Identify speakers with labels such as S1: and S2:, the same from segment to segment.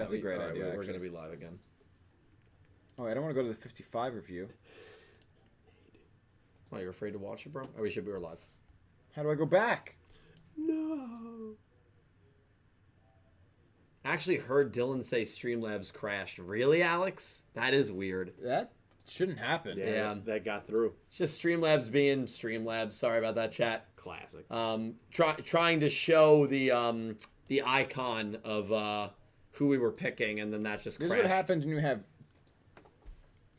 S1: That's a great idea.
S2: We're going to be live again.
S1: Oh, I don't want to go to the 55 review.
S2: Oh, you're afraid to watch it, bro? Oh, we should be live.
S1: How do I go back?
S2: No. I actually heard Dylan say Streamlabs crashed. Really, Alex? That is weird.
S1: That shouldn't happen.
S2: Yeah.
S3: That got through.
S2: It's just Streamlabs being Streamlabs. Sorry about that, chat.
S3: Classic.
S2: Trying to show the icon of who we were picking, and then that just crashed.
S1: This is what happens when you have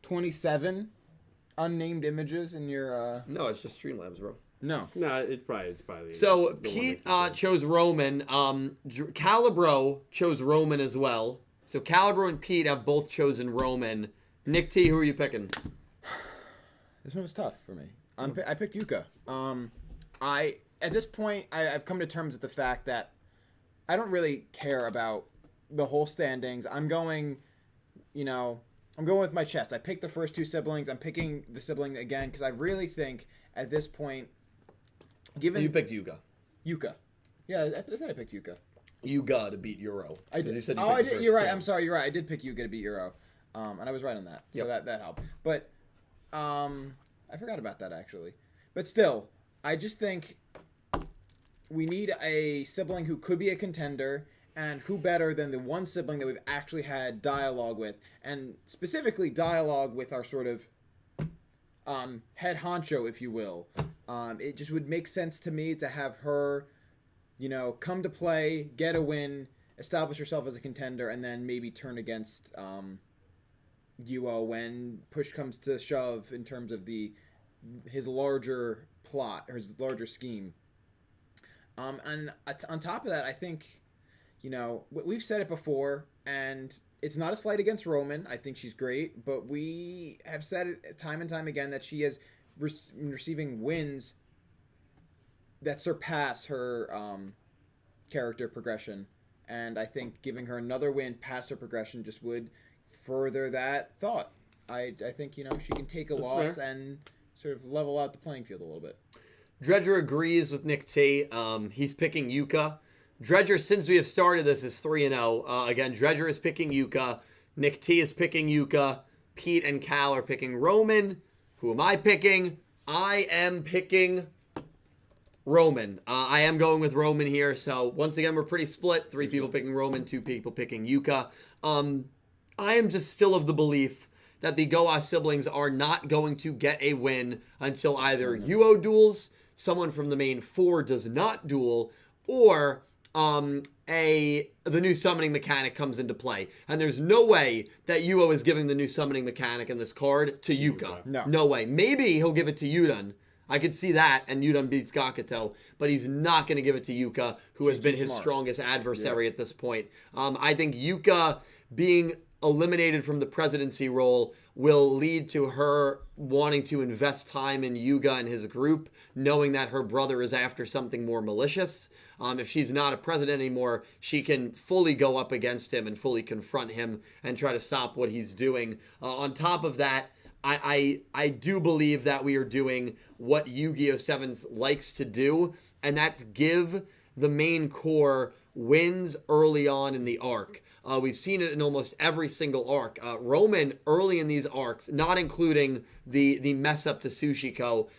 S1: 27 unnamed images in your...
S2: No, it's just Streamlabs, bro.
S1: No.
S3: No, it's probably
S2: So
S3: the
S2: Pete chose Romin. Calibro chose Romin as well. So Calibro and Pete have both chosen Romin. Nick T, who are you picking?
S1: This one was tough for me. I picked Yuka. At this point, I've come to terms with the fact that I don't really care about the whole standings. I'm going with my chest. I picked the first two siblings. I'm picking the sibling again because I really think at this point, given
S2: You picked Yuka.
S1: Yuka. Yeah, I said I picked Yuka.
S2: Yuga to beat Euro.
S1: I did.
S2: You said
S1: I did. You're right.
S2: spin.
S1: I'm sorry. You're right. I did pick Yuka to beat Euro, and I was right on that. So
S2: Yep.
S1: that helped. But I forgot about that actually. But still, I just think we need a sibling who could be a contender, and who better than the one sibling that we've actually had dialogue with, and specifically dialogue with our sort of head honcho, if you will. It just would make sense to me to have her, come to play, get a win, establish herself as a contender, and then maybe turn against Yugioh when push comes to shove in terms of his larger plot or his larger scheme. And on top of that, I think, we've said it before, and it's not a slight against Romin. I think she's great, but we have said it time and time again that she is receiving wins that surpass her character progression. And I think giving her another win past her progression just would further that thought. I think, she can take a loss and sort of level out the playing field a little bit.
S2: Dredger agrees with Nick T. He's picking Yuka. Dredger, since we have started this, is 3-0. Again, Dredger is picking Yuka. Nick T is picking Yuka. Pete and Cal are picking Romin. Who am I picking? I am picking Romin. I am going with Romin here. So, once again, we're pretty split. 3 people picking Romin, 2 people picking Yuka. I am just still of the belief that the Goa siblings are not going to get a win until either Yugioh duels, someone from the main 4 does not duel, or the new summoning mechanic comes into play. And there's no way that Yugioh is giving the new summoning mechanic in this card to Yuka. No way. Maybe he'll give it to Yudin. I could see that, and Yudin beats Gakuto, but he's not going to give it to Yuka, who has been his strongest adversary at this point. I think Yuka being eliminated from the presidency role will lead to her wanting to invest time in Yuga and his group, knowing that her brother is after something more malicious. If she's not a president anymore, she can fully go up against him and fully confront him and try to stop what he's doing. On top of that, I do believe that we are doing what Yu-Gi-Oh! Sevens likes to do, and that's give the main core wins early on in the arc. We've seen it in almost every single arc. Romin, early in these arcs, not including the mess up to Sushiko,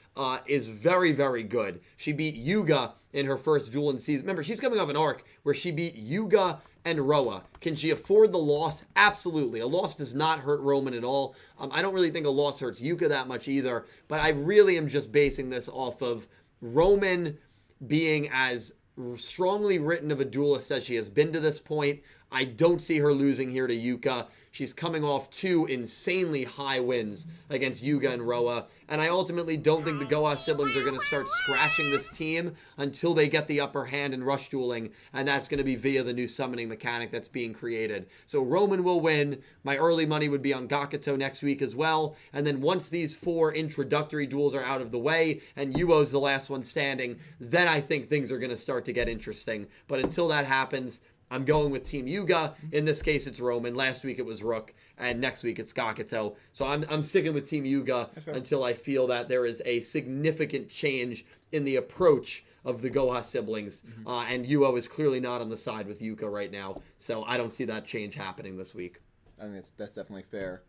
S2: is very, very good. She beat Yuga in her first duel in season. Remember, she's coming off an arc where she beat Yuga and Roa. Can she afford the loss? Absolutely. A loss does not hurt Romin at all. I don't really think a loss hurts Yuka that much either, but I really am just basing this off of Romin being as strongly written of a duelist as she has been to this point. I don't see her losing here to Yuka. She's coming off 2 insanely high wins against Yuga and Roa. And I ultimately don't think the Goa siblings are going to start scratching this team until they get the upper hand in rush dueling. And that's going to be via the new summoning mechanic that's being created. So Romin will win. My early money would be on Gakuto next week as well. And then once these 4 introductory duels are out of the way and Yuo's the last one standing, then I think things are going to start to get interesting. But until that happens, I'm going with Team Yuga. In this case, it's Romin. Last week, it was Rook. And next week, it's Gakuto. So I'm sticking with Team Yuga until I feel that there is a significant change in the approach of the Goha siblings. And Yugioh is clearly not on the side with Yuka right now. So I don't see that change happening this week.
S1: I think that's definitely fair.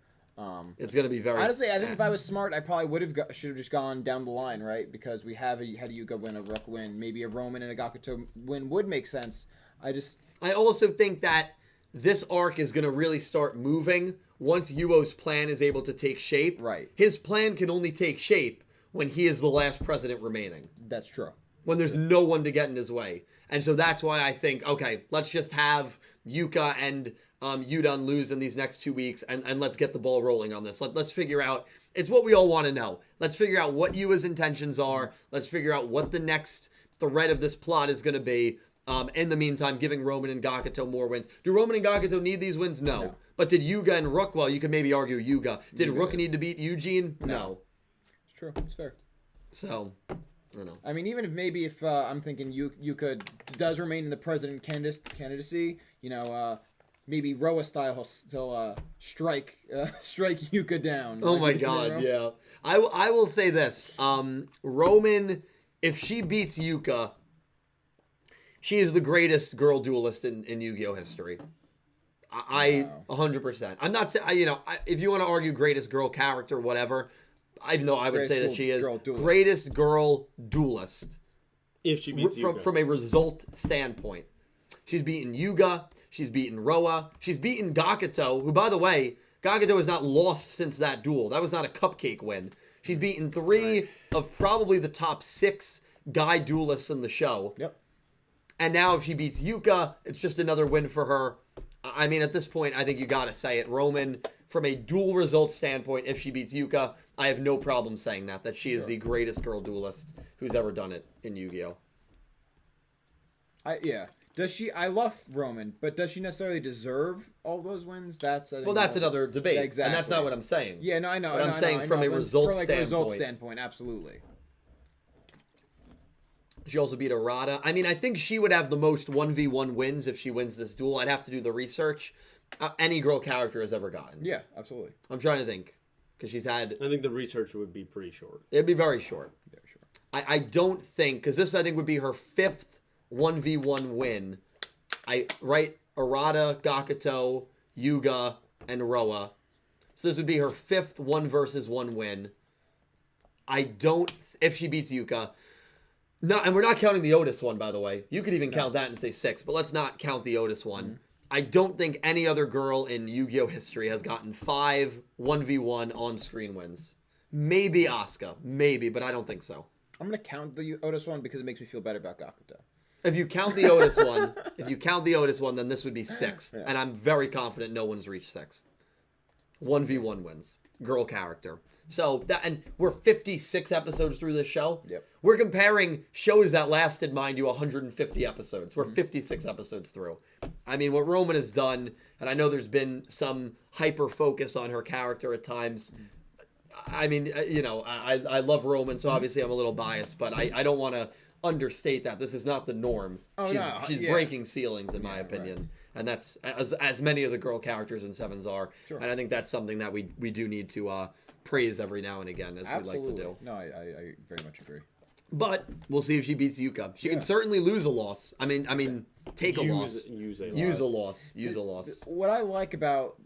S2: It's going to be very...
S1: Honestly, I think if I was smart, I probably should have just gone down the line, right? Because we had a Yuka win, a Rook win, maybe a Romin and a Gakuto win would make sense.
S2: I also think that this arc is going to really start moving once Yugioh's plan is able to take shape.
S1: Right.
S2: His plan can only take shape when he is the last president remaining.
S1: That's true.
S2: When there's no one to get in his way. And so that's why I think, okay, let's just have Yuka and Yudun lose in these next 2 weeks, and let's get the ball rolling on this. Let's figure out, it's what we all want to know. Let's figure out what Yua's intentions are. Let's figure out what the next thread of this plot is going to be. In the meantime, giving Romin and Gakuto more wins. Do Romin and Gakuto need these wins? No. But did Yuga and Rook, well, you could maybe argue Yuga. Did Rook need to beat Yujin? No.
S1: It's true. It's fair.
S2: So, I don't know.
S1: I mean, even if I'm thinking Yuka does remain in the president candidacy, maybe Roa style he'll still strike Yuka down.
S2: Oh my God, yeah. I will say this. Romin, if she beats Yuka, she is the greatest girl duelist in Yu-Gi-Oh history. I 100%. I'm not saying, if you want to argue greatest girl character, whatever, I would say that she is greatest girl duelist.
S3: If she beats Yuka.
S2: From a result standpoint. She's beaten Yuga. She's beaten Roa. She's beaten Gakuto, who, by the way, Gakuto has not lost since that duel. That was not a cupcake win. She's beaten 3 of probably the top 6 guy duelists in the show.
S1: Yep.
S2: And now if she beats Yuka, it's just another win for her. I mean, at this point, I think you got to say it. Romin, from a duel result standpoint, if she beats Yuka, I have no problem saying that she is the greatest girl duelist who's ever done it in Yu-Gi-Oh.
S1: Yeah. Does she? I love Romin, but does she necessarily deserve all those wins? That's
S2: another debate.
S1: Yeah, exactly.
S2: And that's not what I'm saying.
S1: Yeah, no, I know.
S2: But I'm saying from a result
S1: standpoint, absolutely.
S2: She also beat Arata. I mean, I think she would have the most 1v1 wins if she wins this duel. I'd have to do the research. Any girl character has ever gotten.
S1: Yeah, absolutely.
S2: I'm trying to think. Because she's had...
S3: I think the research would be pretty short.
S2: It'd be very short.
S1: Very short.
S2: I don't think... Because this, I think, would be her 5th 1v1 win. Arata, Gakuto, Yuga, and Roa. So this would be her 5th 1 versus 1 win. I don't... If she beats Yuka... No, and we're not counting the Otis one, by the way. You could even count that and say 6, but let's not count the Otis one. Mm-hmm. I don't think any other girl in Yu-Gi-Oh history has gotten 5 1v1 on-screen wins. Maybe Asuka, maybe, but I don't think so.
S1: I'm gonna count the Otis one because it makes me feel better about Gakuto.
S2: If you count the Otis one, then this would be 6th, yeah. And I'm very confident no one's reached 6th. 1v1 wins, girl character. So and we're 56 episodes through this show.
S1: Yep.
S2: We're comparing shows that lasted, mind you, 150 episodes. We're 56 episodes through. I mean, what Romin has done, and I know there's been some hyper focus on her character at times. I mean, I love Romin, so obviously I'm a little biased, but I don't want to understate that. This is not the norm. She's breaking ceilings, in my opinion. Right. And that's as many of the girl characters in Sevens are. Sure. And I think that's something that we do need to praise every now and again, as we like to do.
S1: No, I very much agree.
S2: But we'll see if she beats Yuka. She can certainly lose a loss. I mean, take a loss. Use a loss.
S1: What I like about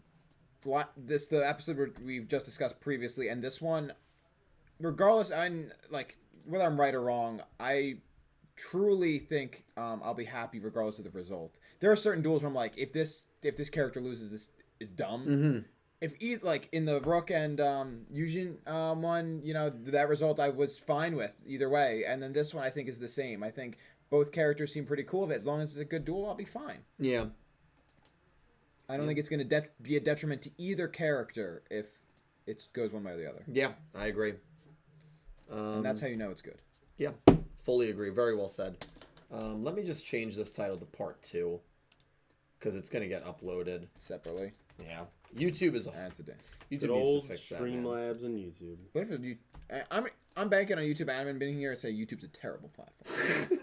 S1: the episode we've just discussed previously, and this one, regardless, whether I'm right or wrong, I truly think I'll be happy regardless of the result. There are certain duels where I'm like, if this character loses, this is dumb.
S2: Mm-hmm.
S1: If in the Rook and Yujin one, that result I was fine with either way, and then this one I think is the same. I think both characters seem pretty cool. As long as it's a good duel, I'll be fine.
S2: Yeah.
S1: I don't think it's going to be a detriment to either character if it goes one way or the other.
S2: Yeah, I agree.
S1: And that's how you know it's good.
S2: Yeah, fully agree. Very well said. Let me just change this title to Part 2 because it's going to get uploaded
S1: separately.
S2: Yeah. YouTube is
S3: YouTube needs to fix that. Streamlabs and YouTube.
S1: What if I'm banking on YouTube. I haven't been here and say YouTube's a terrible platform.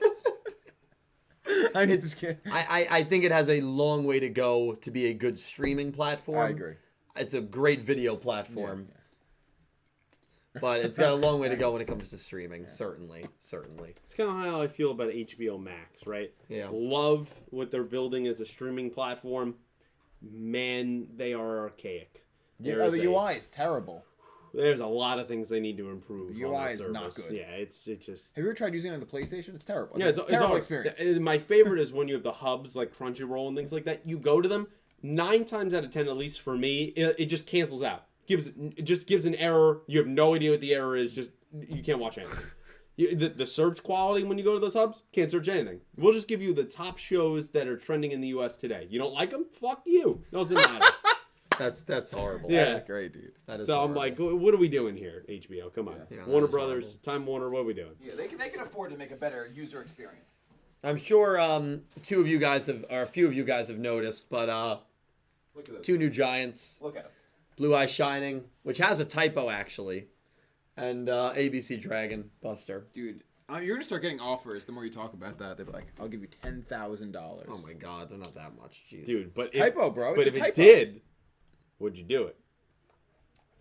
S2: I think it has a long way to go to be a good streaming platform.
S1: I agree.
S2: It's a great video platform. Yeah. but it's got a long way to go when it comes to streaming. Certainly.
S3: It's kind of how I feel about HBO Max, right? Yeah. Love what they're building as a streaming platform. Man, they are archaic.
S1: Yeah, the UI is terrible.
S3: There's a lot of things they need to improve.
S1: The UI is not good.
S3: Yeah, it's just.
S1: Have you ever tried using it on the PlayStation? It's terrible.
S3: Yeah, it's a terrible experience. My favorite is when you have the hubs like Crunchyroll and things like that. You go to them 9 times out of 10, at least for me, it just cancels out. It just gives an error. You have no idea what the error is. Just you can't watch anything. The search quality when you go to those hubs, can't search anything. We'll just give you the top shows that are trending in the U.S. today. You don't like them? Fuck you. Doesn't matter.
S2: That's horrible.
S3: Yeah,
S1: that's great, dude.
S2: That is.
S3: So
S2: horrible.
S3: I'm like, what are we doing here, HBO? Come on, Warner Brothers, horrible. Time Warner. What are we doing?
S1: Yeah, they can afford to make a better user experience.
S2: I'm sure a few of you guys have noticed, but
S1: look at those
S2: 2 new giants.
S1: Look at them.
S2: Blue Eye Shining, which has a typo actually, and ABC Dragon Buster.
S1: Dude, you're gonna start getting offers. The more you talk about that, they'll be like, "I'll give you $10,000."
S2: Oh my God, they're not that much, jeez.
S3: Dude, but
S1: typo, bro.
S3: But
S1: it's
S3: if
S1: a typo.
S3: it did, would you do it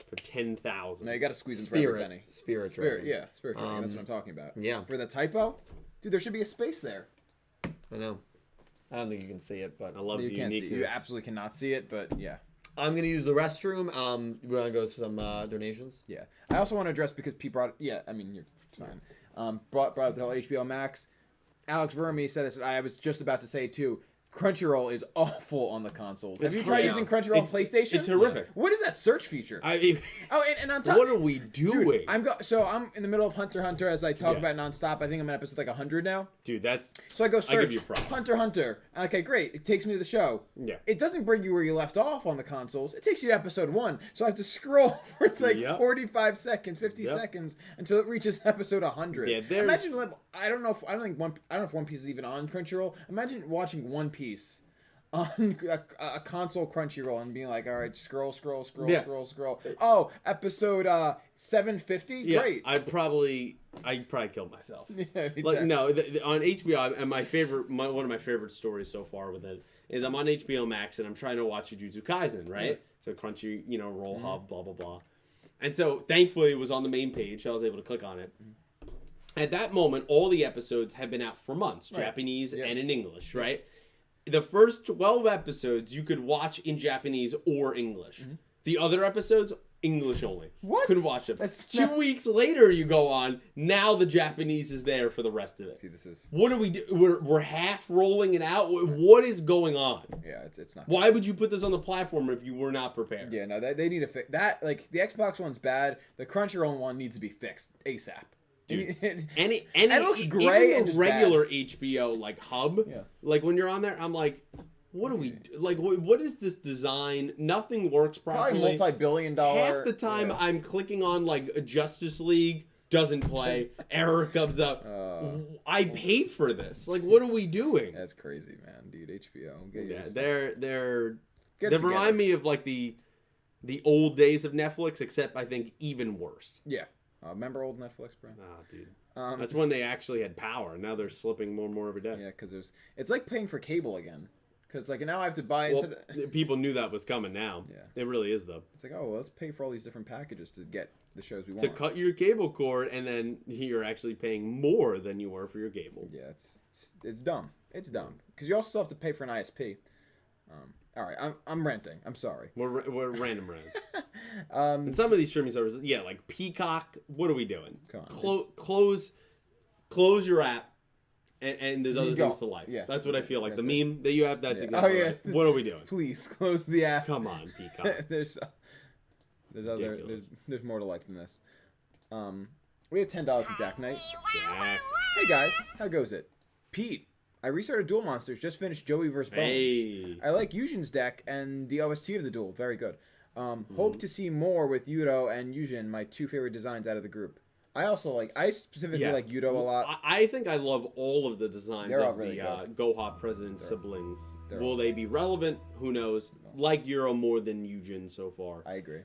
S3: for 10,000?
S1: No, you got to squeeze them for every penny.
S2: Spirit,
S1: yeah, Spirit Dragon. That's what I'm talking about.
S2: Yeah.
S1: For the typo, dude, there should be a space there.
S2: I know. I don't think you can see it, but
S3: I love the uniqueness.
S1: You absolutely cannot see it, but yeah.
S2: I'm gonna use the restroom. We want to go to some donations.
S1: Yeah, I also want to address because Pete brought. Yeah, I mean you're fine. Brought up the whole HBO Max. Alex Verme said this. I was just about to say too. Crunchyroll is awful on the consoles. Have you tried using Crunchyroll on PlayStation?
S3: It's horrific.
S1: Yeah. What is that search feature?
S3: I mean,
S1: and on top,
S3: what are we doing?
S1: Dude, I'm in the middle of Hunter x Hunter as I talk about nonstop. I think I'm at episode like 100 now.
S3: Dude, that's
S1: so I go search
S3: I give you props.
S1: Hunter x Hunter. Okay, great. It takes me to the show.
S3: Yeah.
S1: It doesn't bring you where you left off on the consoles. It takes you to episode 1. So I have to scroll for like 45 seconds, 50 seconds until it reaches episode 100.
S3: Yeah,
S1: imagine I don't know if One Piece is even on Crunchyroll. Imagine watching One Piece on a console Crunchyroll and being like, all right, scroll. Oh, episode 750.
S3: Yeah,
S1: great.
S3: I'd probably kill myself.
S1: Yeah,
S3: like no, on HBO, and one of my favorite stories so far with it is I'm on HBO Max and I'm trying to watch Jujutsu Kaisen, right? Yeah. So Crunchy, roll hub, blah blah blah, and so thankfully it was on the main page, so I was able to click on it. At that moment, all the episodes have been out for months, Japanese and in English, right? The first 12 episodes you could watch in Japanese or English. Mm-hmm. The other episodes, English only.
S1: What?
S3: Couldn't watch them. That's 2 weeks later you go on, now the Japanese is there for the rest of it.
S1: See, this is...
S3: What do we do? We're half rolling it out? What is going on?
S1: Yeah, it's not...
S3: Why would you put this on the platform if you were not prepared?
S1: Yeah, no, they need to fix... That, like, the Xbox one's bad. The Crunchyroll one needs to be fixed ASAP.
S3: Dude,
S1: it looks gray and just
S3: regular
S1: bad.
S3: HBO like hub. Yeah. Like when you're on there, I'm like, what are we like? What is this design? Nothing works properly.
S1: Probably multi-billion-dollar.
S3: Half the time I'm clicking on like a Justice League, doesn't play, error comes up. I paid for this. Like, what are we doing?
S1: That's crazy, man, dude. HBO.
S3: They remind me of like the old days of Netflix, except I think even worse.
S1: Yeah. Remember old Netflix, bro?
S3: Oh, dude. That's when they actually had power. Now they're slipping more and more every day.
S1: Yeah, because it's like paying for cable again. Because like now I have to buy.
S3: People knew that was coming now. Yeah, it really is though.
S1: It's like, oh, well, let's pay for all these different packages to get the shows we want.
S3: To cut your cable cord, and then you're actually paying more than you were for your cable.
S1: Yeah, it's dumb. It's dumb because you also still have to pay for an ISP. All right, I'm ranting. I'm sorry.
S3: We're random rant. And some of these streaming services, like Peacock. What are we doing?
S1: Come on,
S3: close your app, and there's other things to life. Yeah, that's what I feel like. The meme that you have, that's exactly right. What are we doing?
S1: Please close the app.
S3: Come on, Peacock.
S1: there's more to life than this. We have $10 for Jack Knight.
S3: Jack.
S1: Hey guys, how goes it? Pete. I restarted Duel Monsters, just finished Joey vs. Bones.
S3: Hey.
S1: I like Yujin's deck and the OST of the duel. Very good. Hope to see more with Yugioh and Yujin, my 2 favorite designs out of the group. I specifically like Yugioh a lot.
S3: I think I love all of the designs of
S1: really
S3: the Goha President siblings. Will they be relevant? Who knows? No. Like Yugioh more than Yujin so far.
S1: I agree.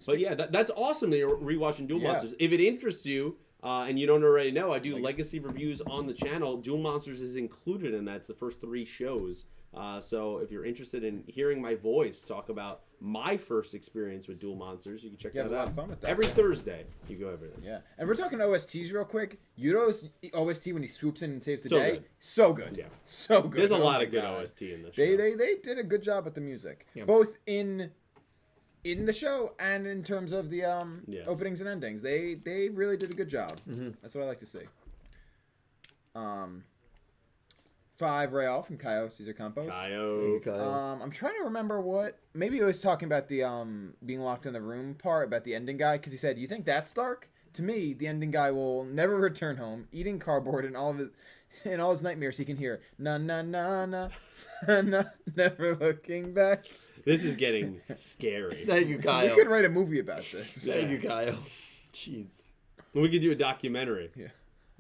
S3: But yeah, that's awesome that you're rewatching Duel Monsters. If it interests you, and you don't already know, I do legacy reviews on the channel. Duel Monsters is included in that. It's the first 3 shows So if you're interested in hearing my voice talk about my first experience with Duel Monsters, you can check
S1: You
S3: that
S1: have a
S3: out.
S1: lot of fun with that.
S3: Every Thursday, you go everything.
S1: Yeah, and we're talking OSTs real quick. Yudo's OST when he swoops in and saves the
S3: So
S1: day,
S3: good.
S1: so good.
S3: Yeah.
S1: So good.
S3: There's a
S1: Oh
S3: lot
S1: my
S3: of good
S1: God.
S3: OST in this
S1: They
S3: show.
S1: they did a good job with the music,
S2: Yeah.
S1: both in the show and in terms of the
S3: Yes.
S1: openings and endings. They really did a good job. That's what I like to see. 5 Real from Caio Cesar Campos.
S3: Kaio.
S1: I'm trying to remember what. Maybe he was talking about the being locked in the room part about the ending guy because he said, "You think that's dark? To me, the ending guy will never return home, eating cardboard and all his nightmares. He can hear na na na na na, never looking back."
S3: This is getting scary.
S2: Thank you,
S1: We
S2: Kyle.
S1: could write a movie about this.
S2: Thank you, Kyle. Jeez.
S3: We could do a documentary.
S1: Yeah,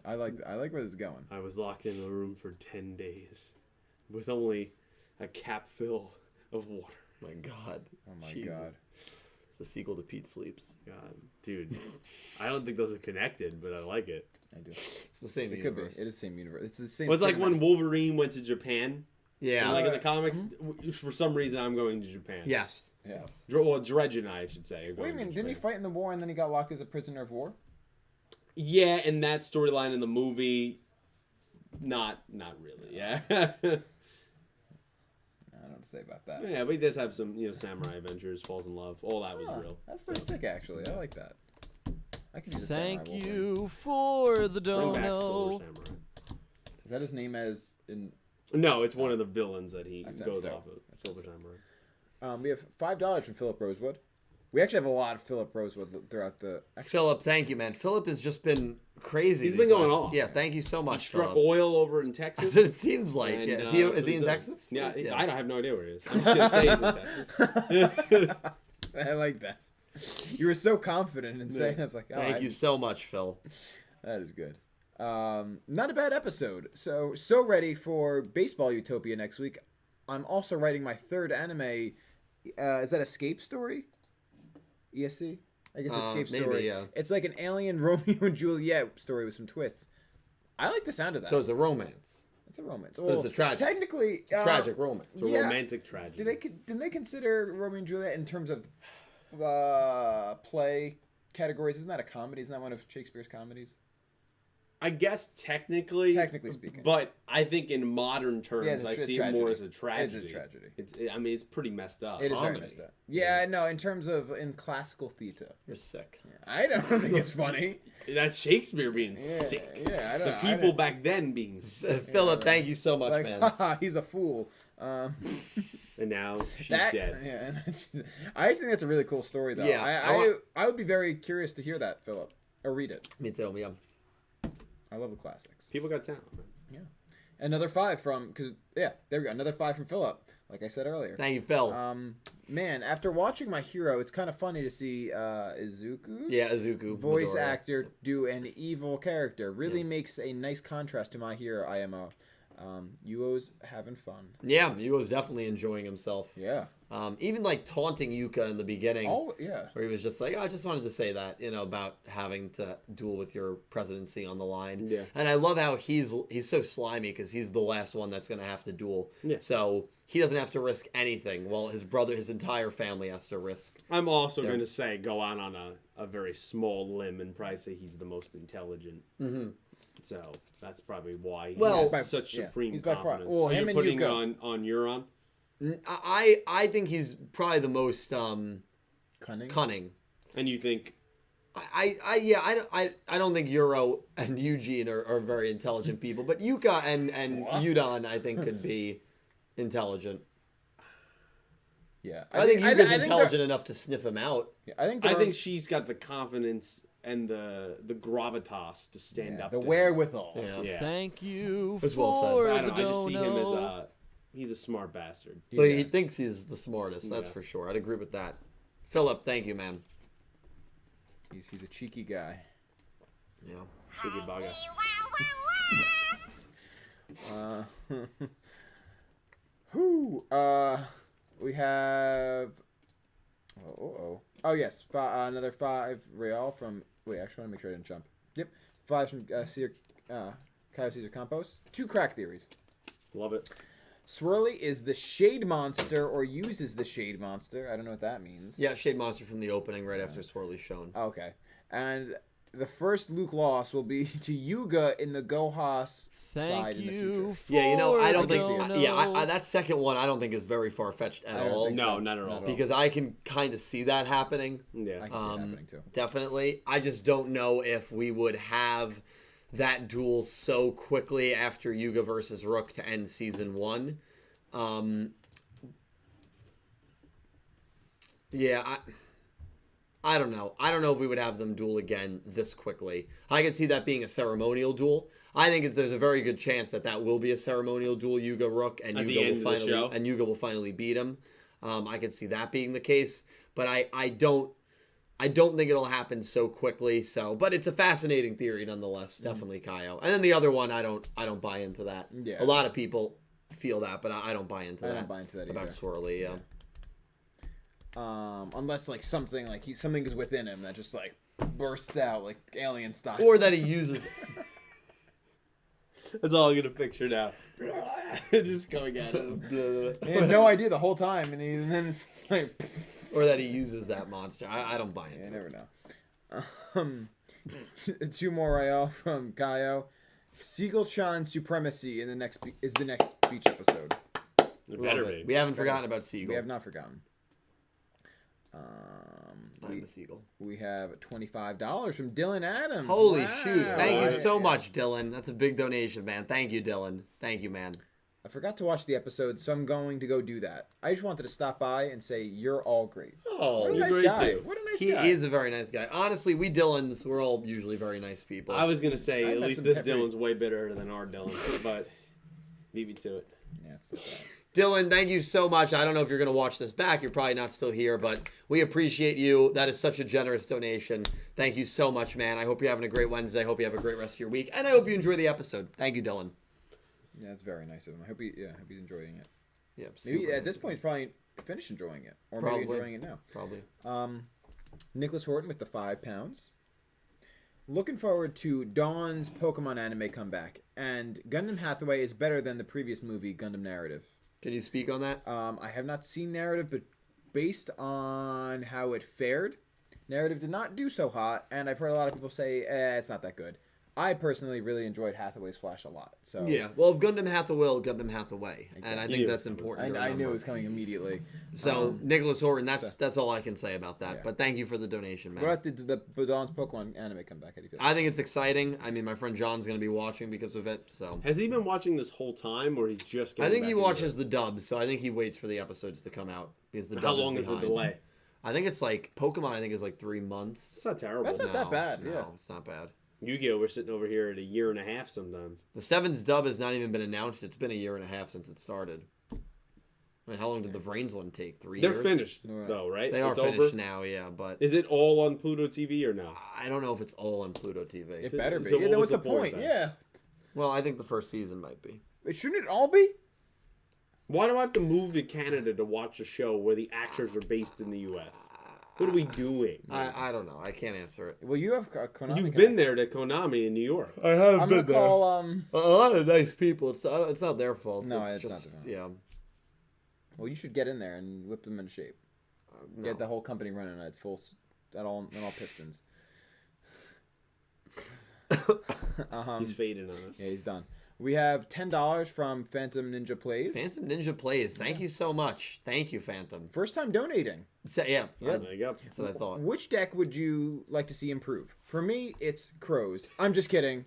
S1: I like where this is going.
S3: I was locked in a room for 10 days with only a cap fill of water.
S2: My God.
S1: Oh my
S2: Jesus.
S1: God.
S2: It's the sequel to Pete Sleeps.
S3: God, dude. I don't think those are connected, but I like it.
S1: I do.
S2: It's the same
S1: It could be.
S2: universe.
S1: It is the same universe. It's the same.
S3: It was like when
S1: cinematic-
S3: Wolverine went to Japan.
S2: Yeah.
S3: Like in the comics, for some reason, I'm going to Japan.
S2: Yes.
S1: Yeah.
S2: Yes.
S3: Well, Dredge and I should say. Are
S1: What do you
S3: going to
S1: mean? Didn't he
S3: Japan.
S1: fight in the war and then he got locked as a prisoner of war?
S3: Yeah, and that storyline in the movie, not really. Yeah.
S1: I don't know what to say about that.
S3: Yeah, but he does have some, samurai adventures, falls in love. All that was
S1: Oh,
S3: real.
S1: That's pretty sick, actually. I like that. I could use a
S4: Thank
S1: samurai Wolverine.
S4: you for the
S3: Bring back Silver
S4: dono.
S3: Samurai.
S1: Is that his name as in?
S3: No, it's one of the villains that he
S1: That
S3: goes
S1: sounds dope.
S3: off of.
S1: That
S3: Silver
S1: sounds
S3: Samurai.
S1: We have $5 from Philip Rosewood. We actually have a lot of Philip Rosewood throughout the.
S2: Philip, thank you, man. Philip has just been crazy.
S3: He's
S2: these
S3: been going
S2: last-
S3: off.
S2: Yeah, thank you so
S3: He
S2: much,
S3: struck
S2: Philip.
S3: oil over in Texas.
S2: That's what it seems like.
S3: And,
S2: Yeah. Is
S3: that's
S2: he
S3: what
S2: in
S3: he's
S2: Texas?
S3: Yeah,
S2: Yeah.
S3: I don't have no idea where he is. I'm just gonna say he's in Texas.
S1: I like that. You were so confident in saying. I was like, oh,
S2: Thank you so much, Phil.
S1: That is good. Not a bad episode. So ready for Baseball Utopia next week. I'm also writing my third anime. Is that Escape Story? ESC? I guess Escape
S2: Maybe,
S1: Story.
S2: yeah.
S1: It's like an alien Romeo and Juliet story with some twists. I like the sound of that.
S2: So it's a romance.
S1: It's a romance.
S2: But it's a tragedy.
S1: Technically,
S2: It's a tragic romance.
S3: It's a
S1: Yeah.
S3: romantic tragedy.
S1: Didn't they consider Romeo and Juliet in terms of play categories? Isn't that a comedy? Isn't that one of Shakespeare's comedies?
S3: I guess technically
S1: speaking.
S3: but I think in modern terms,
S1: Yeah, it's
S3: I
S1: a
S3: see it
S1: tragedy.
S3: more as a tragedy.
S1: It's a tragedy.
S3: It's pretty messed up.
S1: It is very
S2: Comedy.
S1: messed up. Yeah, no, in terms of in classical theater.
S2: You're sick.
S1: I don't think it's funny.
S3: That's Shakespeare being
S1: Yeah,
S3: sick.
S1: yeah, I don't.
S3: The people back then being sick,
S2: Philip, thank you so much,
S1: like,
S2: man.
S1: haha, he's a fool.
S3: and now she's
S1: That,
S3: dead.
S1: yeah, and I think that's a really cool story, though.
S2: Yeah,
S1: I would be very curious to hear that, Philip, or read it.
S2: Me too. Yeah.
S1: I love the classics.
S3: People got talent. Man.
S1: Yeah, another 5 from there we go. Another 5 from Philip. Like I said earlier.
S2: Thank you, Phil.
S1: Man, after watching My Hero, it's kind of funny to see Izuku's
S2: yeah, Izuku.
S1: voice
S2: Midoriya.
S1: actor do an evil character. Really makes a nice contrast to My Hero IMO. Yuo's having fun.
S2: Yeah, he was definitely enjoying himself.
S1: Yeah.
S2: Even like taunting Yuka in the beginning.
S1: Oh, yeah.
S2: Where he was just like, oh, I just wanted to say that, about having to duel with your presidency on the line.
S3: Yeah.
S2: And I love how he's so slimy because he's the last one that's going to have to duel.
S3: Yeah.
S2: So he doesn't have to risk anything. Well, his entire family has to risk.
S3: I'm also going to say, go out on a very small limb and probably say he's the most intelligent.
S2: Mm-hmm.
S3: So that's probably why he
S2: Well,
S3: has such supreme
S1: he's by far-
S3: confidence.
S1: well,
S3: Are you
S1: him and
S3: putting
S1: Yuka.
S3: on Euron?
S2: I think he's probably the most
S1: Cunning.
S3: And you think
S2: I don't think Euro and Eugene are very intelligent people, but Yuka and Yudon I think could be intelligent.
S1: Yeah.
S2: I think Yuka's
S1: think
S2: intelligent enough to sniff him out.
S1: I think
S3: I think she's got the confidence and the gravitas to stand up.
S1: the
S3: to him.
S1: wherewithal.
S2: Yeah.
S3: Yeah.
S4: Thank you
S2: That's well said.
S4: for
S3: I
S4: the
S3: don't know. I just see him as
S4: dono.
S3: he's a smart bastard.
S2: But he thinks he's the smartest. That's
S3: Yeah.
S2: for sure. I'd agree with that. Philip, thank you, man.
S1: He's a cheeky guy.
S2: Yeah.
S3: Shiggy Baga.
S1: We have. Oh yes, another 5 real from. Wait, actually, I want to make sure I didn't jump. Yep, 5 from Caio Cesar Campos. 2 crack theories.
S3: Love it.
S1: Swirly is the Shade Monster or uses the Shade Monster. I don't know what that means.
S2: Yeah, Shade Monster from the opening right after Swirly's shown.
S1: Okay. And the first Luke loss will be to Yuga in the Gohas side in the future.
S2: Yeah, you know, I don't think.
S4: Dono.
S2: That second one I don't think is very far fetched at
S1: I don't
S2: all.
S1: think
S3: No,
S1: so.
S3: not at all.
S2: Because I can kind of see that happening.
S3: Yeah.
S1: I can see it happening too.
S2: Definitely. I just don't know if we would have that duel so quickly after Yuga versus Rook to end season 1. Yeah, I don't know. I don't know if we would have them duel again this quickly. I could see that being a ceremonial duel. I think there's a very good chance that will be a ceremonical duel, Yuga Rook, and
S3: At the
S2: Yuga
S3: end
S2: will
S3: of the show?
S2: Yuga will finally beat him. I could see that being the case, but I don't think it'll happen so quickly. So, but it's a fascinating theory nonetheless. Definitely Kaio. And then the other one, I don't buy into that.
S1: Yeah.
S2: A lot of people feel that, but I don't buy into that.
S1: I don't buy into that
S2: about
S1: either.
S2: Swirly. Yeah.
S1: Unless like something is within him that just like bursts out like alien style.
S2: Or that he uses.
S3: That's all I'm gonna picture now. Just coming at him.
S1: He had no idea the whole time, and then it's just like.
S2: Or that he uses that monster. I don't buy
S1: You
S2: it.
S1: never know. 2 more Rael from Kaio. Seagull-chan Supremacy is the next beach episode.
S3: It better
S2: Love
S3: be.
S2: it. We haven't forgotten about Seagull.
S1: We have not forgotten.
S2: I'm a Seagull.
S1: We have $25 from Dylan Adams.
S2: Holy
S1: Wow.
S2: shoot. Thank you so
S1: Yeah.
S2: much, Dylan. That's a big donation, man. Thank you, Dylan. Thank you, man.
S1: I forgot to watch the episode, so I'm going to go do that. I just wanted to stop by and say you're all great.
S2: Oh,
S1: What a
S3: you're
S1: nice
S3: great
S1: guy.
S3: too.
S1: What a nice
S2: he
S1: guy.
S2: is a very nice guy. Honestly, we Dylans, we're all usually very nice people.
S3: I was gonna say
S1: I
S3: at
S1: met
S3: least
S1: some
S3: this
S1: temporary-
S3: Dylan's way better than our Dylan, but beat me to it.
S1: Yeah, it's like that.
S2: Dylan, thank you so much. I don't know if you're going to watch this back. You're probably not still here, but we appreciate you. That is such a generous donation. Thank you so much, man. I hope you're having a great Wednesday. I hope you have a great rest of your week. And I hope you enjoy the episode. Thank you, Dylan.
S1: Yeah, it's very nice of him. I hope he's enjoying it.
S2: Yeah,
S1: Maybe
S2: super
S1: at this
S2: nice.
S1: point he's probably finished enjoying it, or
S2: Probably.
S1: maybe enjoying it now.
S2: Probably.
S1: Nicholas Horton with the £5. Looking forward to Dawn's Pokemon anime comeback, and Gundam Hathaway is better than the previous movie Gundam Narrative.
S2: Can you speak on that?
S1: I have not seen Narrative, but based on how it fared, Narrative did not do so hot, and I've heard a lot of people say, it's not that good. I personally really enjoyed Hathaway's Flash a lot. So
S2: Yeah. Well, if Gundam Hathaway, Gundam Hathaway. And I think
S3: Yeah.
S2: that's important. to
S1: I knew it
S2: remember.
S1: was coming immediately.
S2: So, Nicholas Horton, that's all I can say about that.
S1: Yeah.
S2: But thank you for the donation, man.
S1: What about the Dawn's Pokemon anime comeback? How do you feel?
S2: I think it's exciting. I mean, my friend John's going to be watching because of it. So
S3: Has he been watching this whole time, or he's just?
S2: I
S3: Getting
S2: think he
S3: back into
S2: watches
S3: it?
S2: the dubs. So I think he waits for the episodes to come out because the
S3: How
S2: dub
S3: long
S2: is
S3: is the
S2: behind.
S3: delay?
S2: I think it's like Pokemon. I think is like 3 months.
S3: It's not terrible.
S1: That's not that bad, yeah.
S2: No, it's not bad.
S3: Yu-Gi-Oh! We're sitting over here at 1.5 years sometimes.
S2: The Sevens dub has not even been announced. It's been 1.5 years since it started. I mean, how long did the Vrains one take? 3 years?
S3: They're finished
S1: Right.
S3: though, right?
S2: They are
S3: It's
S2: finished
S3: over?
S2: now, yeah. But
S3: Is it all on Pluto TV or no?
S2: I don't know if it's all on Pluto TV.
S1: It better be.
S3: So
S1: Yeah,
S3: what
S1: then
S3: was
S1: what's
S3: the
S1: the
S3: point
S1: point?
S3: then?
S1: Yeah.
S2: Well, I think the first season might be.
S1: Wait, shouldn't it all be?
S3: Why do I have to move to Canada to watch a show where the actors are based in the U.S.? What are we doing?
S2: I don't know. I can't answer it.
S1: Well, you have Konami.
S3: You've been there to Konami in New York.
S2: I have
S1: I'm gonna call
S2: A lot of nice people. It's not their fault.
S1: No,
S2: it's
S1: it's
S2: just
S1: not.
S2: yeah.
S1: Well, you should get in there and whip them into shape.
S2: No.
S1: Get the whole company running at all pistons.
S3: He's fading on us.
S1: Yeah, he's done. We have $10 from Phantom Ninja Plays.
S2: Phantom Ninja Plays. Thank you so much. Thank you, Phantom.
S1: First time donating.
S2: So, yeah,
S3: There you go.
S2: that's what I thought.
S1: Which deck would you like to see improve? For me, it's Crows. I'm just kidding.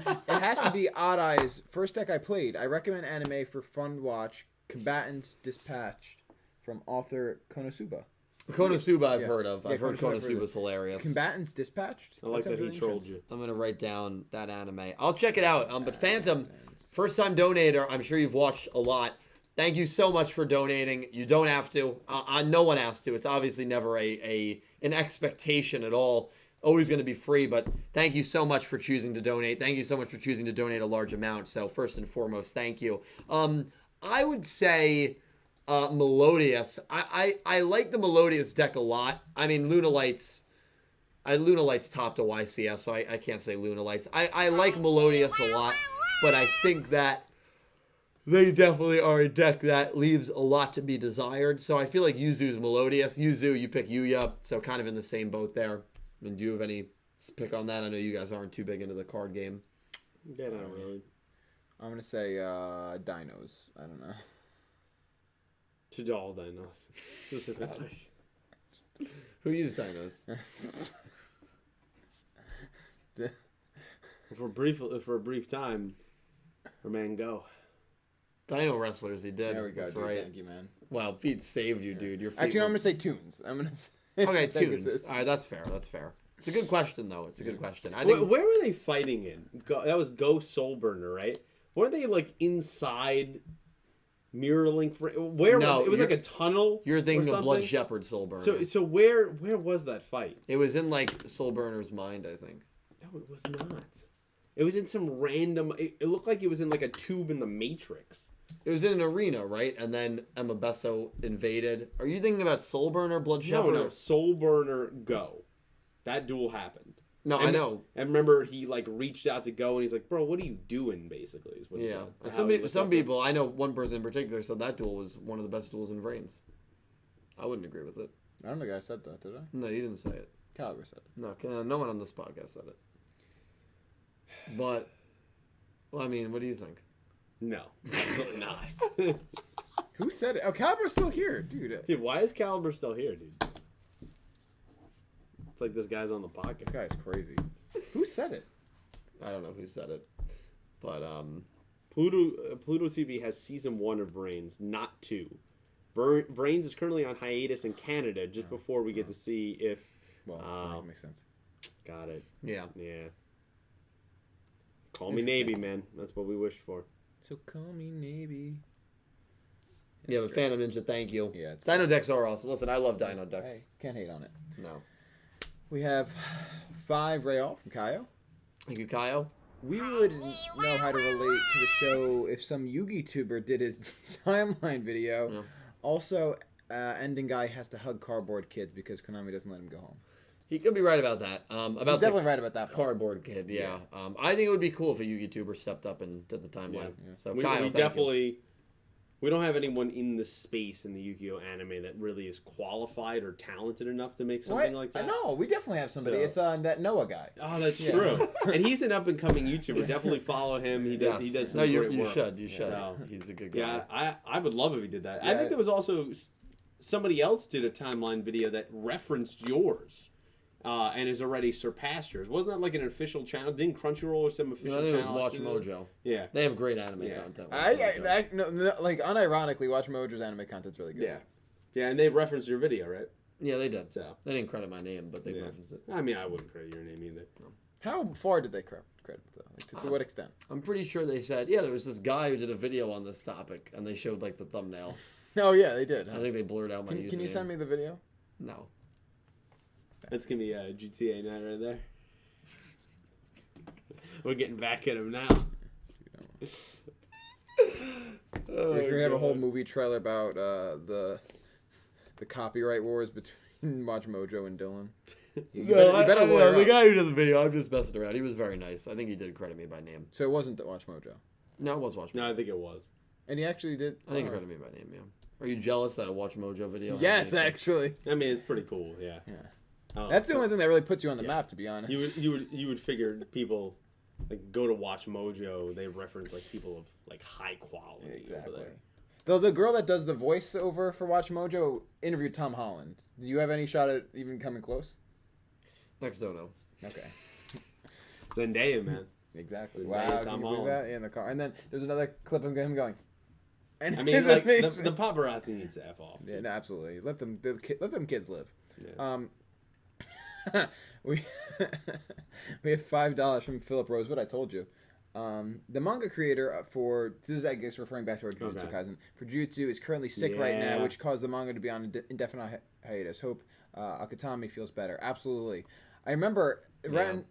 S1: It has to be Odd Eyes. First deck I played. I recommend anime for fun watch. Combatants Dispatched from author Konosuba.
S2: Konosuba I've
S1: Yeah.
S2: heard of.
S1: Yeah,
S2: I've heard
S1: Konosuba I've heard
S2: Konosuba's hilarious.
S1: Combatants Dispatched?
S3: I like
S1: sounds
S3: that he
S1: really
S3: trolled
S1: interesting.
S3: you.
S2: I'm gonna write down that anime. I'll check it out. But Phantom, first time donator. I'm sure you've watched a lot. Thank you so much for donating. You don't have to. No one has to. It's obviously never an expectation at all. Always going to be free. But thank you so much for choosing to donate. Thank you so much for choosing to donate a large amount. So first and foremost, thank you. I would say Melodious. I like the Melodious deck a lot. I mean, Lunalights topped a YCS, so I can't say Lunalights. I like Melodious a lot, but I think that they definitely are a deck that leaves a lot to be desired. So I feel like Yuzu's melodious. Yuzu, you pick Yugioh, so kind of in the same boat there. I mean, do you have any pick on that? I know you guys aren't too big into the card game.
S3: Yeah, not really.
S1: I'm gonna say dinos. I don't know.
S3: All dinos. Specifically.
S2: Who used dinos?
S3: For a brief time, our man go.
S2: Dino wrestlers, he did.
S1: There we go.
S2: That's
S1: Dude.
S2: right.
S1: Thank you, man.
S2: Wow, Pete saved you, dude. Your feet
S1: Actually, no, I'm
S2: were-
S1: gonna say tunes. I'm gonna say.
S2: Okay,
S1: I think
S2: tunes.
S1: it's-
S2: All right, that's fair. That's fair. It's a good question, though. It's a good question. I
S3: Where,
S2: think
S3: where were they fighting in? That was Go Soulburner, right? Weren't they like inside Mirror Link? Where
S2: No,
S3: it was like
S2: you're-
S3: a tunnel.
S2: you're thinking
S3: or
S2: of Blood
S3: something?
S2: Shepherd Soulburner.
S3: So where was that fight?
S2: It was in like Soulburner's mind, I think.
S3: No, it was not. It was in some random. It looked like it was in like a tube in the Matrix.
S2: It was in an arena, right? And then Emma Besso invaded. Are you thinking about Soulburner, Blood Shepherd?
S3: No, Soulburner Go. That duel happened.
S2: No, I know.
S3: And remember, he like reached out to Go, and he's like, "Bro, what are you doing?" Basically, is what he
S2: Yeah.
S3: said.
S2: Some people, I know one person in particular said that duel was one of the best duels in Vrains. I wouldn't agree with it.
S1: I don't think I said that, did I?
S2: No, you didn't say it.
S1: Caliber said it.
S2: No one on this podcast said it. But, well, I mean, what do you think?
S3: No, absolutely not.
S1: Who said it? Oh, Caliber's still here, dude.
S3: Dude, why is Caliber still here, dude? It's like this guy's on the
S1: This
S3: podcast.
S1: guy's crazy. Who said it?
S2: I don't know who said it. But,
S3: Pluto TV has season 1 of Vrains, not 2. Vrains is currently on hiatus in Canada just before we get to see if...
S1: Well, that makes sense.
S3: Got it.
S2: yeah.
S3: Yeah. Call me Navy, man. That's what we wished for.
S1: So call me Navy.
S2: Yeah, but Phantom Ninja, thank you.
S1: Yeah, it's-
S2: Dino decks are awesome. Listen, I love Dino
S1: Hey,
S2: decks.
S1: can't hate on it.
S2: No.
S1: We have 5 Rayoff from Kaio.
S2: Thank you, Kyle.
S1: We wouldn't know how to relate to the show if some Yugi-tuber did his timeline video.
S2: Yeah.
S1: Also, ending guy has to hug cardboard kids because Konami doesn't let him go home.
S2: He could be right about that. About
S1: He's
S2: the
S1: definitely right about that.
S2: cardboard kid, yeah. I think it would be cool if a Yugi-tuber stepped up and did the timeline.
S1: Yeah.
S2: So,
S3: We
S2: Kyle, thank you.
S3: definitely... We don't have anyone in the space in the Yu-Gi-Oh anime that really is qualified or talented enough to make something like that.
S1: No, we definitely have somebody.
S3: So-
S1: It's that Noah guy.
S3: Oh, that's true. And he's an up-and-coming YouTuber. Definitely follow him. He does.
S2: Yes.
S3: He does some
S2: No,
S3: great
S2: you
S3: work.
S2: should. You should.
S3: So-
S2: He's a good guy.
S3: Yeah, I would love if he did that. I
S1: Yeah.
S3: think there was also somebody else did a timeline video that referenced yours, and has already surpassed yours. Wasn't that like an official channel? Didn't Crunchyroll or some
S2: You
S3: official
S2: know, I think it was
S3: channel?
S2: Watch
S3: do that?
S2: Mojo.
S3: Yeah,
S2: They have great anime
S3: Yeah.
S2: content. Watch Mojo.
S1: No, like unironically, Watch Mojo's anime content's really good.
S3: yeah, yeah. And they referenced your video, right?
S2: Yeah, they did.
S3: So
S2: They didn't credit my name, but they
S3: yeah.
S2: referenced it.
S3: I mean, I wouldn't credit your name either.
S1: How far did they credit though? Like, to what extent?
S2: I'm pretty sure they said, yeah, there was this guy who did a video on this topic, and they showed like the thumbnail.
S1: Oh yeah, they did.
S2: I think they blurred out my username.
S1: Can you send me the video?
S2: No.
S3: That's gonna be a GTA night right there. We're getting back at him now.
S1: We're gonna have a whole movie trailer about the copyright wars between Watch Mojo and Dylan. You better lawyer
S2: the
S1: up.
S2: guy who did the video, I'm just messing around. He was very nice. I think he did credit me by name.
S1: So it wasn't Watch Mojo,
S2: No, it was Watch Mojo.
S3: No, I think it was.
S1: and he actually did.
S2: I think he credited me by name, yeah. Are you jealous that a Watch Mojo video? had
S1: Yes,
S2: anything?
S1: actually.
S3: I mean, it's pretty cool. Yeah.
S1: Yeah.
S3: Oh,
S1: That's the only thing that really puts you on the
S3: Yeah.
S1: map, to be honest.
S3: You would figure people like go to Watch Mojo. They reference like people of like high quality. over
S1: Exactly.
S3: there.
S1: Though the girl that does the voiceover for Watch Mojo interviewed Tom Holland. Do you have any shot at even coming close?
S2: Next dono.
S1: Okay.
S3: Zendaya, man.
S1: Exactly.
S3: Zendaya,
S1: Wow.
S3: Tom
S1: Can you believe
S3: Holland.
S1: that? Yeah, in the car. And then there's another clip of him going. And
S3: I mean,
S1: it's
S3: like
S1: amazing.
S3: the paparazzi needs to f off.
S1: Yeah, no, absolutely. Let them kids live.
S3: Yeah.
S1: We we have $5 from Philip Rosewood. I told you. The manga creator for this is I guess referring back to our Jujutsu
S3: Okay.
S1: Kaisen for Jujutsu is currently sick right now,
S3: Yeah.
S1: which caused the manga to be on indefinite hiatus. Hope Akutami feels better. Absolutely. I remember around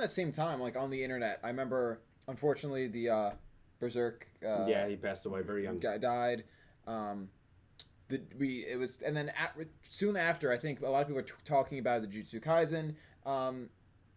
S1: that same time, like on the internet, I remember unfortunately the Berserk
S3: Yeah, he passed away very young.
S1: guy died. Soon after, I think a lot of people were talking about the Jujutsu Kaisen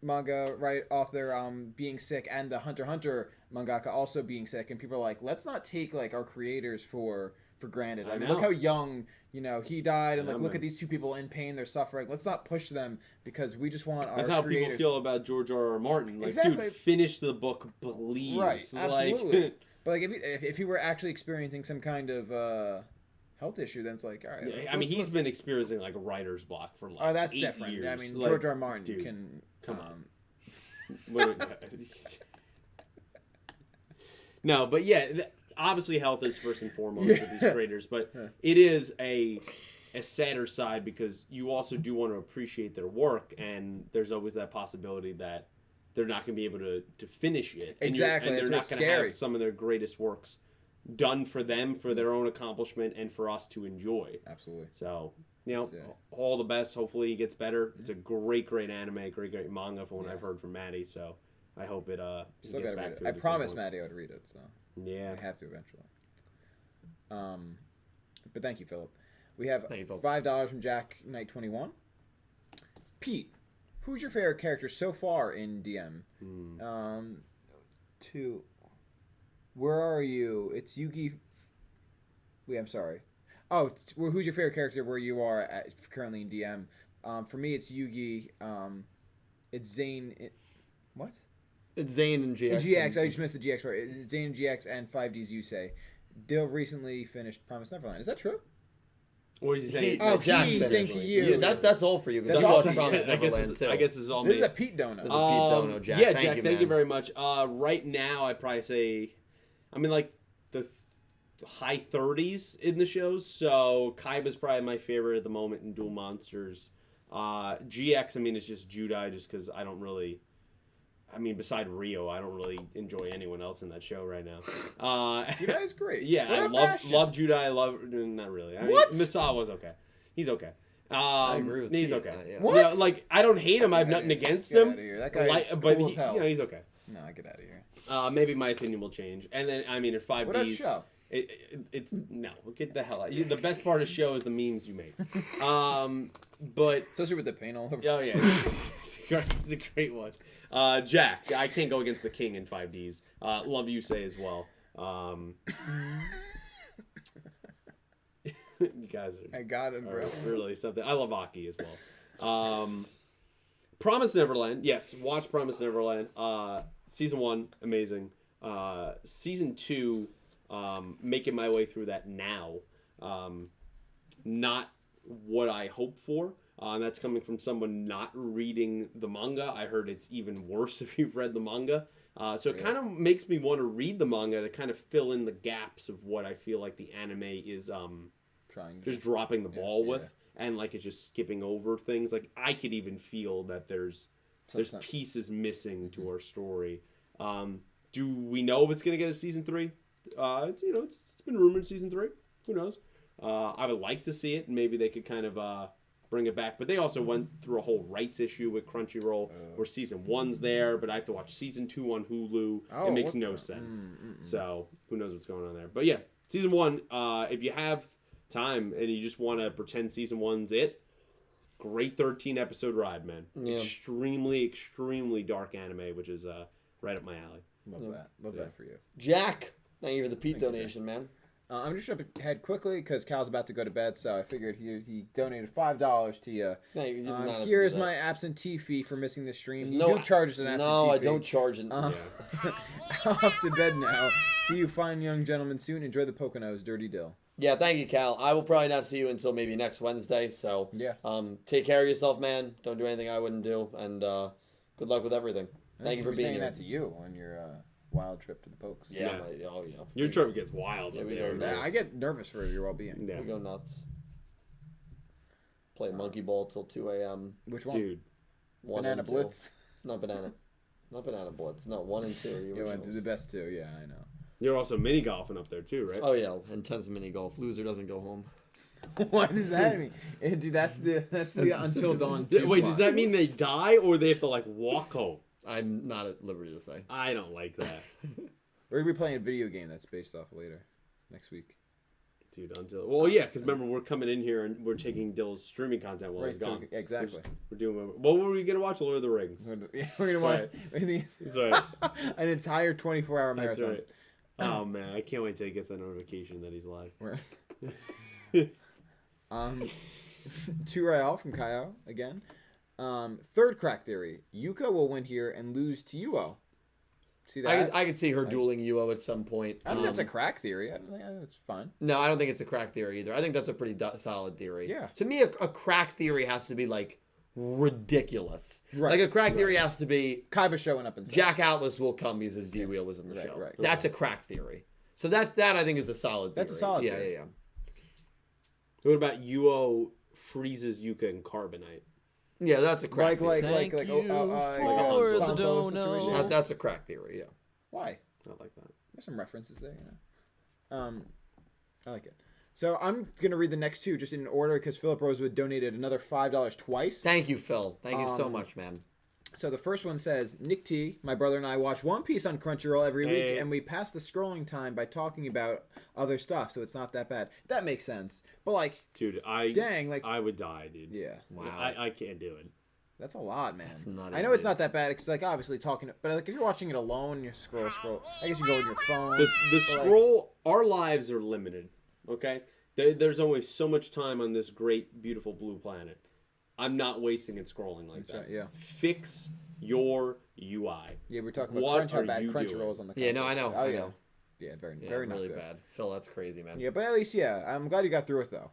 S1: manga right author being sick, and the Hunter x Hunter mangaka also being sick, and people are like, let's not take like our creators for granted. I mean, look how young he died, and like look at these two people in pain, they're suffering. Let's not push them because we just want our
S3: That's how
S1: creators.
S3: people feel about George R.R. Martin. Like,
S1: Exactly.
S3: dude, finish the book, please.
S1: Right, absolutely.
S3: Like,
S1: But like if he were actually experiencing some kind of health issue, then it's like, all right.
S3: yeah, I mean, he's been experiencing like a writer's block for like
S1: that's
S3: 8
S1: different.
S3: years.
S1: I mean,
S3: Like,
S1: George R. R. Martin
S3: dude,
S1: can
S3: come on. Wait. No, but yeah, obviously health is first and foremost with these creators, but it is a sadder side because you also do want to appreciate their work, and there's always that possibility that they're not going to be able to finish it.
S1: Exactly,
S3: And they're not
S1: that's
S3: going to
S1: scary.
S3: have some of their greatest works done for them, for their own accomplishment, and for us to enjoy.
S1: Absolutely.
S3: So, all the best. Hopefully he gets better. It's a great anime, great manga from what I've heard from Maddie, so I hope it
S1: Still
S3: gets
S1: gotta
S3: back
S1: read
S3: to
S1: it. I
S3: at some
S1: promised
S3: point.
S1: Maddie I would read it, so
S3: Yeah.
S1: I have to eventually. But thank you, Philip. We have
S2: Thank you, Philip.
S1: $5 from Jack Knight 21. Pete, who's your favorite character so far in DM? Where are you? It's Yugi. Wait, I'm sorry. Oh, who's your favorite character where you are currently in DM? For me, it's Yugi. It's Zane. What?
S2: It's Zane and GX.
S1: And GX. I just missed the GX part. It's Zane and GX and 5D's Yusei. Dill recently finished Promised Neverland. Is that true?
S3: What is he saying?
S2: Jack
S1: he's
S2: finished.
S1: saying to you.
S2: Yeah, that's all for you because
S1: That's
S2: you watched
S1: awesome.
S2: Promised
S3: I guess
S2: Neverland
S3: this,
S2: too.
S3: I guess this is all
S1: This
S3: me.
S1: is a Pete donut.
S2: This is a Pete Dono, Jack.
S3: Yeah,
S2: Thank
S3: Jack,
S2: you,
S3: thank
S2: man.
S3: you very much. Right now, I'd probably say, I'm in like the high 30s in the shows. So Kaiba's probably my favorite at the moment in Duel Monsters. GX, I mean, it's just Judai, just because I don't really. I mean, beside Rio, I don't really enjoy anyone else in that show right now.
S1: Judai is great.
S3: Yeah,
S1: What
S3: I
S1: about
S3: love
S1: Bastion?
S3: Judai. Not really. I mean,
S1: What?
S3: Misawa's okay. He's okay.
S2: I agree with
S3: he's
S2: Pete,
S3: okay.
S2: yeah.
S1: What?
S3: Yeah, like I don't hate him. I have nothing against
S1: Get
S3: him.
S1: outta here. That guy is
S3: but
S1: cool as hell.
S3: he's okay.
S1: No, get out of here.
S3: Maybe my opinion will change. And then I mean, in 5Ds,
S1: What about show?
S3: It's no. Get the hell out. The best part of show is the memes you make. But
S1: Especially with the paint all over.
S3: oh yeah, it's a great one. Jack, I can't go against the king in 5Ds. Love you say as well. You guys are.
S1: I got him, bro.
S3: Really something. I love Aki as well. Promise Neverland. Yes, watch Promise Neverland. Season 1, amazing. Season 2, making my way through that now. Not what I hoped for. And that's coming from someone not reading the manga. I heard it's even worse if you've read the manga. So it kind of makes me want to read the manga to kind of fill in the gaps of what I feel like the anime is
S1: Trying to
S3: just dropping the ball with, and like it's just skipping over things. Like I could even feel that there's pieces missing to our story. Do we know if it's gonna get a season 3? It's been rumored season 3. Who knows? I would like to see it. Maybe they could kind of bring it back. But they also went through a whole rights issue with Crunchyroll, where season 1's there, but I have to watch season 2 on Hulu.
S1: Oh,
S3: it makes
S1: what
S3: no
S1: the-
S3: sense. So who knows what's going on there? But yeah, season 1. If you have time and you just want to pretend season 1's it, great 13 episode ride, man.
S2: Yeah.
S3: Extremely dark anime, which is right up my alley.
S1: Love that for you.
S2: Jack, thank you for the Pete
S1: Thank you,
S2: donation, man.
S1: I'm just jumping ahead quickly because Cal's about to go to bed, so I figured he donated $5 to you.
S2: No, you did not have to
S1: Here
S2: do
S1: is
S2: that.
S1: my absentee fee for missing the stream.
S2: There's
S1: You
S2: no-
S1: do charge us an absentee
S2: No, I
S1: fee.
S2: don't charge it.
S1: Off to bed now. See you fine young gentlemen soon. Enjoy the Poconos, Dirty Dill.
S2: Yeah, thank you, Cal. I will probably not see you until maybe next Wednesday. So
S1: Yeah.
S2: Take care of yourself, man. Don't do anything I wouldn't do, and good luck with everything. Thank you for being
S1: saying
S2: here.
S1: that to you on your wild trip to the Pokes.
S2: Yeah,
S3: Yeah.
S2: oh yeah.
S3: Your trip gets wild.
S2: Yeah,
S3: up
S2: we
S3: there.
S2: go nuts.
S1: I get nervous for your well-being.
S3: Yeah.
S2: We go nuts. Play monkey ball till 2 a.m.
S1: Which one?
S3: Dude.
S2: 1
S1: Banana
S2: and 2.
S1: Blitz.
S2: Not banana. Not banana blitz. No, 1 and 2. The
S1: You went to
S2: originals.
S1: the best two. Yeah, I know.
S3: You're also mini golfing up there too, right?
S2: Oh yeah, intense mini golf. Loser doesn't go home.
S1: What does that mean? Dude, that's the Until Dawn 2
S3: Wait,
S1: plot.
S3: does that mean they die or they have to like walk home?
S2: I'm not at liberty to say.
S3: I don't like that.
S1: We're gonna be playing a video game that's based off later next week.
S3: Dude, well, yeah, because remember, we're coming in here and we're taking Dill's streaming content while he's
S1: Right, so
S3: gone.
S1: exactly.
S3: We're doing. What were we gonna watch? Lord of the Rings.
S1: We're gonna
S3: That's right.
S1: an entire 24-hour
S3: That's
S1: marathon.
S3: right. Oh man, I can't wait till he gets that notification that he's live.
S1: To Rael from Kaio again. Third crack theory: Yuka will win here and lose to Yugioh. See that?
S2: I could see her dueling Yugioh at some point.
S1: I think that's a crack theory. I don't think that's fun.
S2: No, I don't think it's a crack theory either. I think that's a pretty solid theory.
S1: Yeah.
S2: To me, a crack theory has to be like ridiculous.
S1: Right.
S2: Like a crack theory has to be
S1: Kaiba showing up and stuff.
S2: Jack Atlas will come because his D-Wheel was in the show.
S1: Right.
S2: That's a crack theory. So that I think is a solid theory.
S1: That's a solid
S2: yeah,
S1: theory.
S2: Yeah.
S3: What about Yugioh freezes Yuka in carbonite?
S2: Yeah, that's a crack theory.
S1: Like
S4: Thank
S1: for
S4: you
S1: the
S4: for the dono.
S2: That's a crack theory, yeah.
S1: Why?
S3: Not like that.
S1: There's some references there, I like it. So I'm gonna read the next two just in order because Philip Rosewood donated another $5 twice.
S2: Thank you, Phil. Thank you so much, man.
S1: So the first one says, Nick T, my brother and I watch One Piece on Crunchyroll every week, and we pass the scrolling time by talking about other stuff, so it's not that bad. That makes sense. But like,
S3: Dude,
S1: I
S3: would die, dude.
S1: Yeah.
S2: Wow.
S3: I can't do it.
S1: That's a lot, man.
S2: That's nutty,
S1: I know it's
S2: dude.
S1: not that bad. It's like obviously talking, but like if you're watching it alone, you scroll. I guess you go with your phone.
S3: The scroll. Our lives are limited. Okay, there's only so much time on this great, beautiful blue planet. I'm not wasting it scrolling like that.
S1: Right, yeah.
S3: Fix your UI.
S1: Yeah, we're talking about
S3: What
S1: how
S3: are
S1: bad
S3: you
S1: Crunchyroll's
S3: doing?
S1: on the.
S2: Yeah, no,
S1: console.
S2: I know.
S1: Oh
S2: I
S1: yeah.
S2: know.
S1: Yeah, very
S2: Yeah,
S1: not
S2: really
S1: good.
S2: bad. Phil, that's crazy, man.
S1: Yeah, but at least I'm glad you got through it though.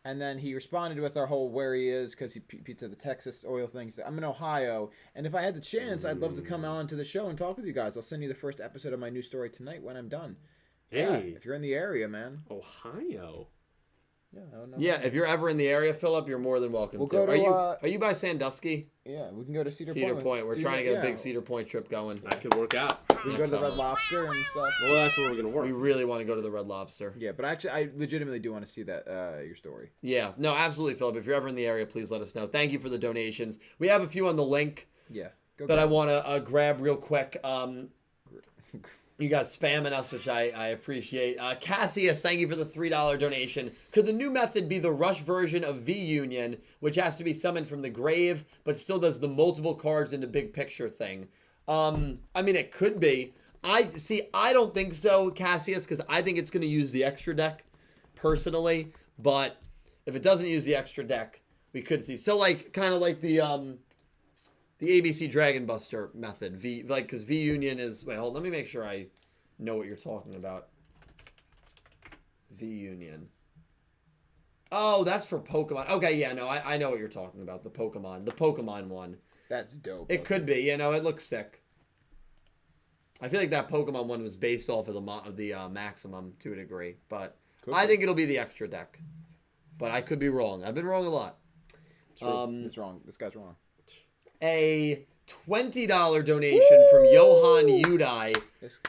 S1: And then he responded with our whole where he is because he said the Texas oil thing. He said, I'm in Ohio, and if I had the chance, I'd love to come on to the show and talk with you guys. I'll send you the first episode of my new story tonight when I'm done.
S3: Hey,
S1: Yeah, if you're in the area, man.
S3: Ohio.
S1: Yeah, I don't know.
S2: Yeah, if you're ever in the area, Philip, you're more than welcome
S1: We'll
S2: to.
S1: go to,
S2: Are you by Sandusky?
S1: Yeah, we can go to Cedar
S2: Point.
S1: Point.
S2: We're trying to get a big Cedar Point trip going.
S3: That could work out.
S1: We can go to the Red Lobster and stuff.
S3: Well, that's where we're gonna work.
S2: We really want to go to the Red Lobster.
S1: Yeah, but actually, I legitimately do want to see that your story.
S2: Yeah, no, absolutely, Philip. If you're ever in the area, please let us know. Thank you for the donations. We have a few on the link
S1: Yeah.
S2: that I want to grab real quick. You guys spamming us, which I appreciate. Cassius, thank you for the $3 donation. Could the new method be the rush version of V-Union, which has to be summoned from the grave, but still does the multiple cards into big picture thing? I mean, it could be. I don't think so, Cassius, because I think it's going to use the extra deck, personally. But if it doesn't use the extra deck, we could see. So, like, kind of like the ABC Dragon Buster method. Because V-Union is... Wait, hold on. Let me make sure I know what you're talking about. V-Union. Oh, that's for Pokemon. Okay, yeah, no, I know what you're talking about. The Pokemon one.
S1: That's dope.
S2: It could be. You know, it looks sick. I feel like that Pokemon one was based off of the Maximum to a degree. But I think it'll be the extra deck. But I could be wrong. I've been wrong a lot.
S1: It's wrong. This guy's wrong.
S2: A $20 donation from Johan Udai.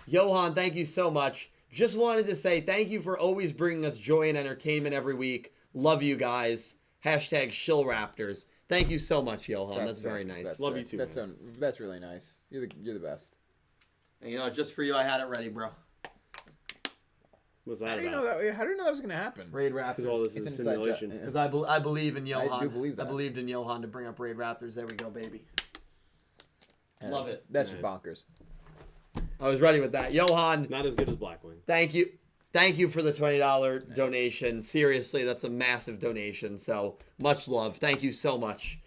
S2: Johan, thank you so much. Just wanted to say thank you for always bringing us joy and entertainment every week. Love you guys. Hashtag Shillraptors. Thank you so much, Johan. That's very nice.
S3: Love you too.
S1: That's really nice. You're the best.
S2: And you know, just for you, I had it ready, bro.
S3: What's that
S1: How do you
S3: about?
S1: know that? How do you know that was gonna happen?
S2: Raid
S3: Because all
S2: Raptors.
S3: this is a
S1: It's an
S3: simulation.
S1: inside
S2: Because I believe in Johan.
S1: I do believe that.
S2: I believed in Johan to bring up Raid Raptors. There we go, baby.
S1: Yeah,
S2: Love it.
S1: That's just bonkers.
S2: I was ready with that. Johan,
S3: Not as good as Blackwing.
S2: thank you. Thank you for the $20 donation. Seriously, that's a massive donation. So much love. Thank you so much.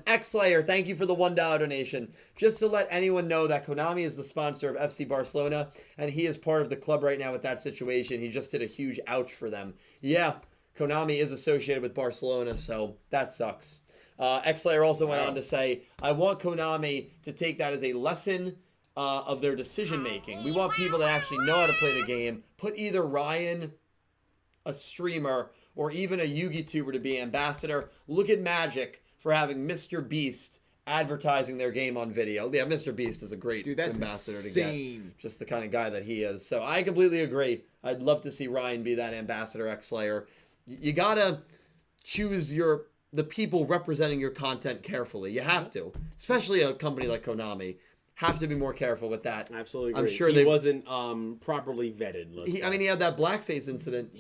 S2: X-Slayer, thank you for the $1 donation. Just to let anyone know that Konami is the sponsor of FC Barcelona, and he is part of the club right now with that situation. He just did a huge ouch for them. Yeah, Konami is associated with Barcelona, so that sucks. X-Slayer also went on to say, I want Konami to take that as a lesson of their decision making. We want people that actually know how to play the game. Put either Ryan, a streamer, or even a Yugi tuber to be ambassador. Look at Magic for having Mr. Beast advertising their game on video. Yeah, Mr. Beast is a great ambassador to get. Just the kind of guy that he is. So I completely agree. I'd love to see Ryan be that ambassador, X-Slayer. You gotta choose the people representing your content carefully. You have to. Especially a company like Konami. Have to be more careful with that.
S3: Absolutely
S2: I'm
S3: agree.
S2: sure
S3: he
S2: they
S3: wasn't properly vetted.
S2: He had that blackface incident.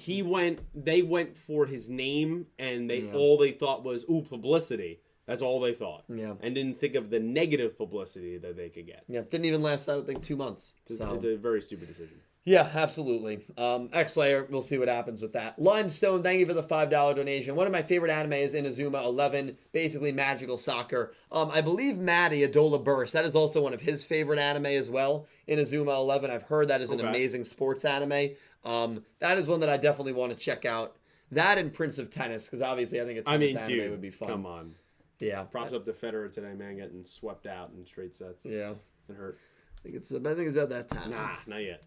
S3: They went for his name, and
S2: Yeah.
S3: all they thought was publicity. That's all they thought.
S2: Yeah.
S3: And didn't think of the negative publicity that they could get.
S2: Yeah, didn't even last, I don't think, 2 months. So.
S3: It's a very stupid decision.
S2: Yeah, absolutely. X-Layer, we'll see what happens with that. Limestone, thank you for the $5 donation. One of my favorite anime is Inazuma 11, basically magical soccer. I believe Maddie, Adola Burst, that is also one of his favorite anime as well. Inazuma 11, I've heard that is an amazing sports anime. That is one that I definitely want to check out. That and Prince of Tennis, because obviously I think a tennis anime would be fun.
S3: Come on.
S2: Yeah.
S3: Props up to Federer today, man, getting swept out in straight sets.
S2: Yeah.
S3: It hurt.
S2: I think it's about that time.
S3: Nah, not yet.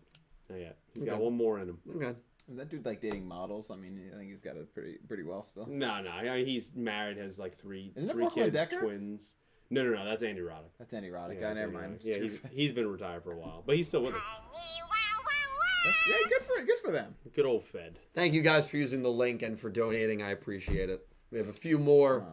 S3: Not yet. He's got one more in him.
S2: Okay.
S1: Is that dude like dating models? I mean, I think he's got it pretty well still.
S3: No. He's married, has like three
S1: Isn't it
S3: three
S1: Brooklyn
S3: kids,
S1: Decker?
S3: twins. No. That's Andy Roddick.
S1: That's Andy Roddick.
S3: Yeah,
S1: Never
S3: that's
S1: mind.
S3: Andy Roddick. Yeah, he's been retired for a while, but he's still with us.
S1: Yeah, good for them.
S3: Good old Fed.
S2: Thank you guys for using the link and for donating. I appreciate it. We have a few more,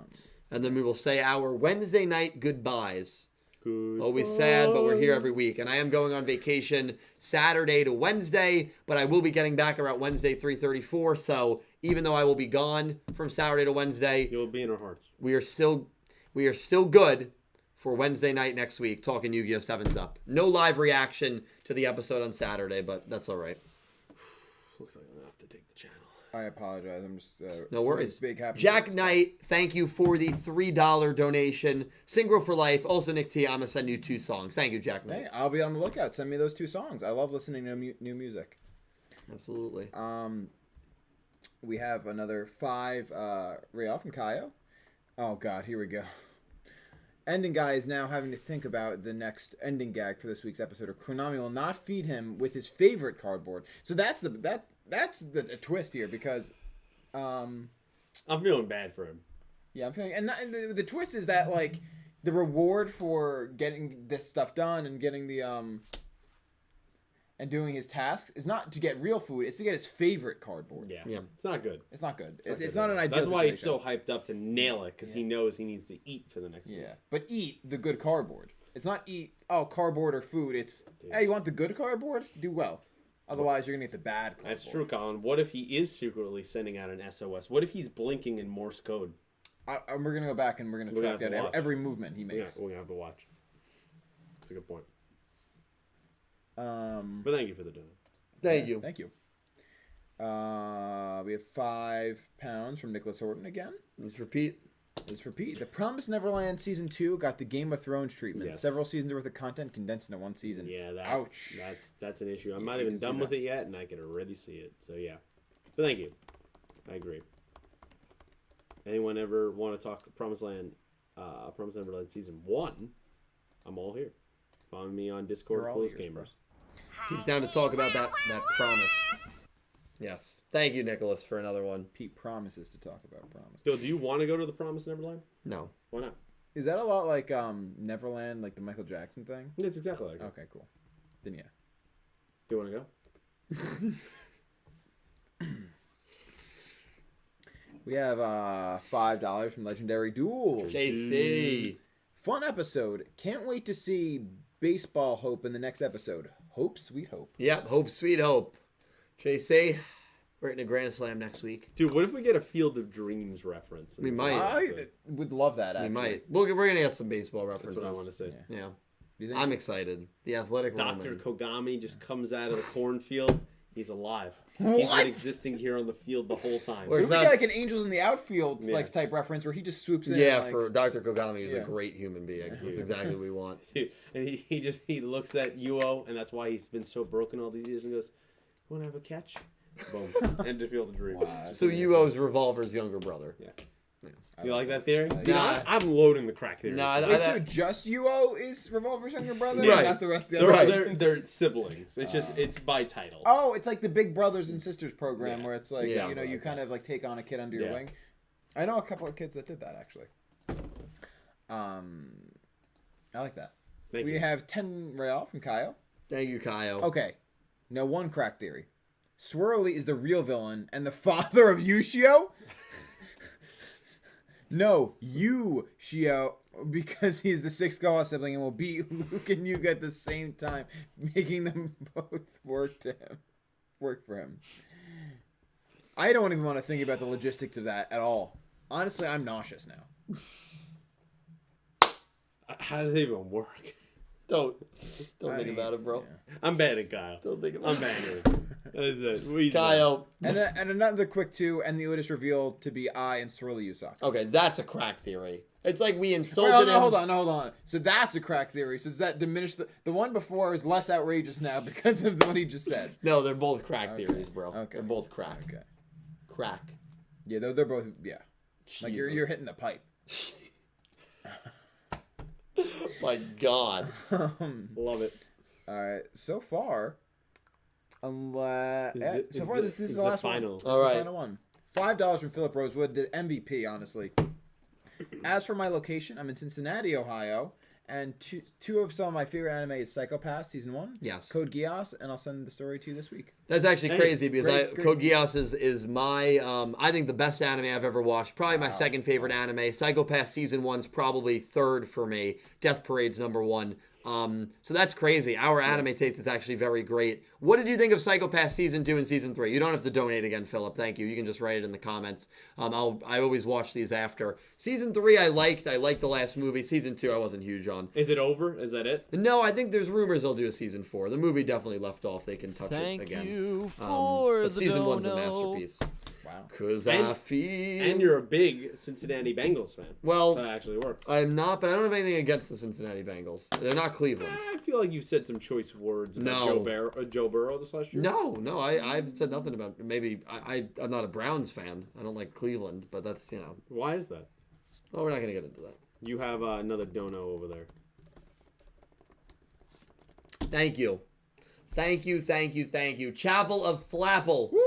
S2: and then we will say our Wednesday night goodbyes.
S3: Good.
S2: Always sad, but we're here every week. And I am going on vacation Saturday to Wednesday, but I will be getting back around Wednesday 3:34. So even though I will be gone from Saturday to Wednesday,
S3: You'll be in our hearts.
S2: we are still good for Wednesday night next week, talking Yu-Gi-Oh! 7's Up. No live reaction to the episode on Saturday, but that's all right.
S3: Looks like I'm gonna have to take the channel.
S1: I apologize. I'm just
S2: No worries.
S1: Big happy
S2: Jack Knight, thank you for the $3 donation. Synchro for life. Also, Nick T, I'm going to send you 2 songs. Thank you, Jack Knight.
S1: Hey, I'll be on the lookout. Send me those 2 songs. I love listening to new music.
S2: Absolutely.
S1: We have another 5 Real from Kaio. Oh God, here we go. Ending guy is now having to think about the next ending gag for this week's episode, or Konami will not feed him with his favorite cardboard. So that's the twist here, because
S3: I'm feeling bad for him.
S1: yeah, I'm feeling, and the twist is that like the reward for getting this stuff done and getting the and doing his tasks is not to get real food, it's to get his favorite cardboard.
S3: Yeah.
S2: Yeah.
S3: It's not good.
S1: It's not good. It's not an ideal
S3: That's why he's so
S1: situation.
S3: hyped up to nail it, because he knows he needs to eat for the next week.
S1: Yeah, but eat the good cardboard. It's not eat cardboard or food. It's hey, you want the good cardboard? Do well. Otherwise, you're gonna get the bad cardboard.
S3: That's true, Colin. What if he is secretly sending out an SOS? What if he's blinking in Morse code?
S1: We're gonna go back and we're gonna track
S3: have to
S1: out
S3: watch.
S1: every movement he
S3: We're
S1: makes.
S3: gonna have to watch. That's a good point.
S1: Um,
S3: But thank you for the donut.
S2: Thank you.
S1: Thank you. We have £5 from Nicholas Horton again.
S2: Let's repeat.
S1: This is for Pete. The Promised Neverland Season 2 got the Game of Thrones treatment.
S3: Yes.
S1: Several seasons worth of content condensed into one season.
S3: Yeah,
S1: Ouch.
S3: That's an issue. I'm
S1: You
S3: not
S1: hate
S3: even
S1: to see
S3: done
S1: that.
S3: with it yet, and I can already see it. So yeah, but thank you. I agree. Anyone ever want to talk Promised Neverland Season 1? I'm all here. Follow me on Discord,
S1: We're all
S3: Coolest
S1: ears, bro.
S3: Gamers.
S2: He's down to talk about that promise. Yes. Thank you, Nicholas, for another one.
S1: Pete promises to talk about Promise.
S3: Phil, do you want to go to the Promised Neverland?
S2: No.
S3: Why not?
S1: Is that a lot like Neverland, like the Michael Jackson thing?
S3: It's exactly like it.
S1: Okay, cool. Then yeah.
S3: Do you want to go?
S1: We have $5 from Legendary Duels.
S2: JC.
S1: Fun episode. Can't wait to see Baseball Hope in the next episode. Hope, sweet hope.
S2: Yep. Hope, sweet hope. JC, we're hitting a Grand Slam next week.
S3: Dude, what if we get a Field of Dreams reference?
S2: We might.
S1: I would love that, actually.
S2: We might. We're going to get some baseball
S3: That's
S2: references.
S3: what I want to say.
S1: Yeah.
S2: Yeah.
S1: Do you think?
S2: I'm excited. The athletic
S3: Dr.
S2: Romin.
S3: Kogami just comes out of the cornfield. He's alive. He's
S1: What?
S3: been existing here on the field the whole time.
S2: Where's
S1: It would
S2: not-
S1: be like an Angels in the Outfield
S3: Yeah.
S1: like type reference where he just swoops in.
S2: Yeah,
S1: like,
S2: for Dr. Kogami, who's
S1: Yeah.
S2: a great human being. That's exactly what we want.
S3: And he looks at Yugioh, and that's why he's been so broken all these years, and goes, "You want to have a catch?" Boom. End of Field of Dreams.
S1: Wow, that's
S2: So
S1: amazing.
S2: Yuo's Revolver's younger brother.
S3: Yeah.
S1: I
S3: You like that
S1: it.
S3: theory?
S1: I like
S3: Dude,
S2: Nah.
S3: I'm loading the crack theory.
S2: Nah,
S1: Wait, so just Yuo is Revolver's younger brother?
S2: Right.
S1: Not the rest of the
S3: they're,
S1: other
S2: Right.
S3: they're siblings. It's just it's by title.
S1: Oh, it's like the Big Brothers and Sisters program
S3: Yeah.
S1: where it's like,
S2: Yeah.
S1: you know, you kind of like take on a kid under your
S3: Yeah.
S1: wing. I know a couple of kids that did that, actually. I like that.
S3: Thank
S1: we
S3: you.
S1: have 10 Real from Kyle.
S2: Thank you, Kyle.
S1: Okay. Now, one crack theory. Swirly is the real villain and the father of Yugioh? No, Yugioh, because he's the sixth Goha sibling and will beat Luke and Yuka at the same time, making them both work for him. I don't even want to think about the logistics of that at all. Honestly, I'm nauseous now.
S3: How does it even work?
S2: Don't think about it, bro.
S1: Yeah.
S3: I'm banning Kyle.
S2: Don't think about
S3: I'm
S2: it.
S3: banning. That's it. What are you
S2: Kyle.
S1: And another quick two, and the Otis revealed to be I and Sorili Usaki.
S2: Okay, that's a crack theory. It's like we insulted
S1: Well,
S2: him.
S1: hold on. So that's a crack theory. So does that diminish the one before is less outrageous now because of what he just said?
S2: No, they're both crack theories, bro.
S1: Okay.
S2: They're both crack.
S1: Okay.
S2: Crack.
S1: Yeah, they're both Like you're
S2: Jesus.
S1: hitting the pipe.
S2: My God.
S3: Love it.
S1: All right. So far, unless this is the last
S3: final.
S1: one. This
S2: All
S1: is
S2: right.
S1: the final one. $5 from Philip Rosewood, the MVP, honestly. As for my location, I'm in Cincinnati, Ohio, and two of some of my favorite anime is Psycho Pass Season 1.
S2: Yes.
S1: Code Geass, and I'll send the story to you this week.
S2: That's actually
S3: Hey,
S2: crazy because
S1: great.
S2: Code Geass is my I think the best anime I've ever watched. Probably my second favorite anime. Psycho Pass Season 1's probably third for me. Death Parade's number 1. So that's crazy. Our anime taste is actually very great. What did you think of Psycho Pass Season 2 and Season 3? You don't have to donate again, Philip. Thank you. You can just write it in the comments. I always watch these after. Season 3 I liked the last movie. Season 2 I wasn't huge on.
S3: Is it over? Is that it?
S2: No, I think there's rumors they'll do a Season 4. The movie definitely left off. They can touch it
S4: Thank
S2: again.
S4: you for
S2: But
S4: the
S2: Season 1's a
S4: dono.
S2: masterpiece.
S1: Wow.
S2: Cause
S3: And-
S2: I feel...
S3: And you're a big Cincinnati Bengals fan.
S2: Well,
S3: That actually worked.
S2: I'm not, but I don't have anything against the Cincinnati Bengals. They're not Cleveland.
S3: I feel like you said some choice words about
S2: No.
S3: Joe Burrow this last year.
S2: No, I've said nothing about. Maybe I'm not a Browns fan. I don't like Cleveland, but that's
S3: Why is that?
S2: Well, we're not gonna get into that.
S3: You have another dono over there.
S2: Thank you. Chapel of Flapple.
S1: Woo!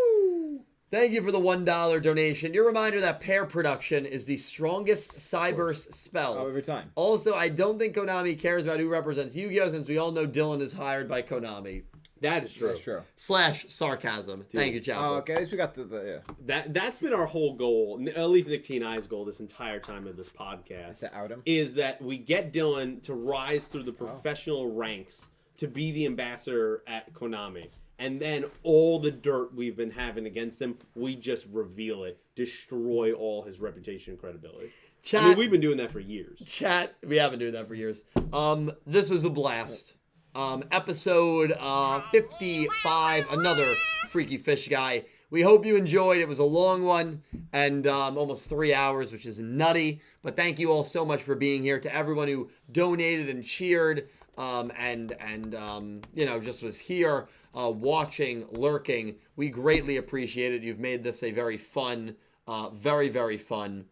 S2: Thank you for the $1 donation. Your reminder that pair production is the strongest Cyberse spell.
S1: Oh, every time.
S2: Also, I don't think Konami cares about who represents Yu-Gi-Oh! Since we all know Dylan is hired by Konami.
S3: That is true.
S1: That's true.
S2: / sarcasm. Thank you, Chapel.
S1: Oh, okay. At least we got the
S3: That's been our whole goal, at least Nick T and I's goal this entire time of this podcast,
S1: to out him.
S3: is that we get Dylan to rise through the professional ranks to be the ambassador at Konami. And then all the dirt we've been having against him, we just reveal it, destroy all his reputation and credibility.
S2: Chat,
S3: I mean, we've been doing that for years.
S2: Chat, we haven't been doing that for years. This was a blast. Episode 55, another Freaky Fish guy. We hope you enjoyed. It was a long one and almost 3 hours, which is nutty. But thank you all so much for being here. To everyone who donated and cheered and just was here watching, lurking. We greatly appreciate it. You've made this a very fun, very, very fun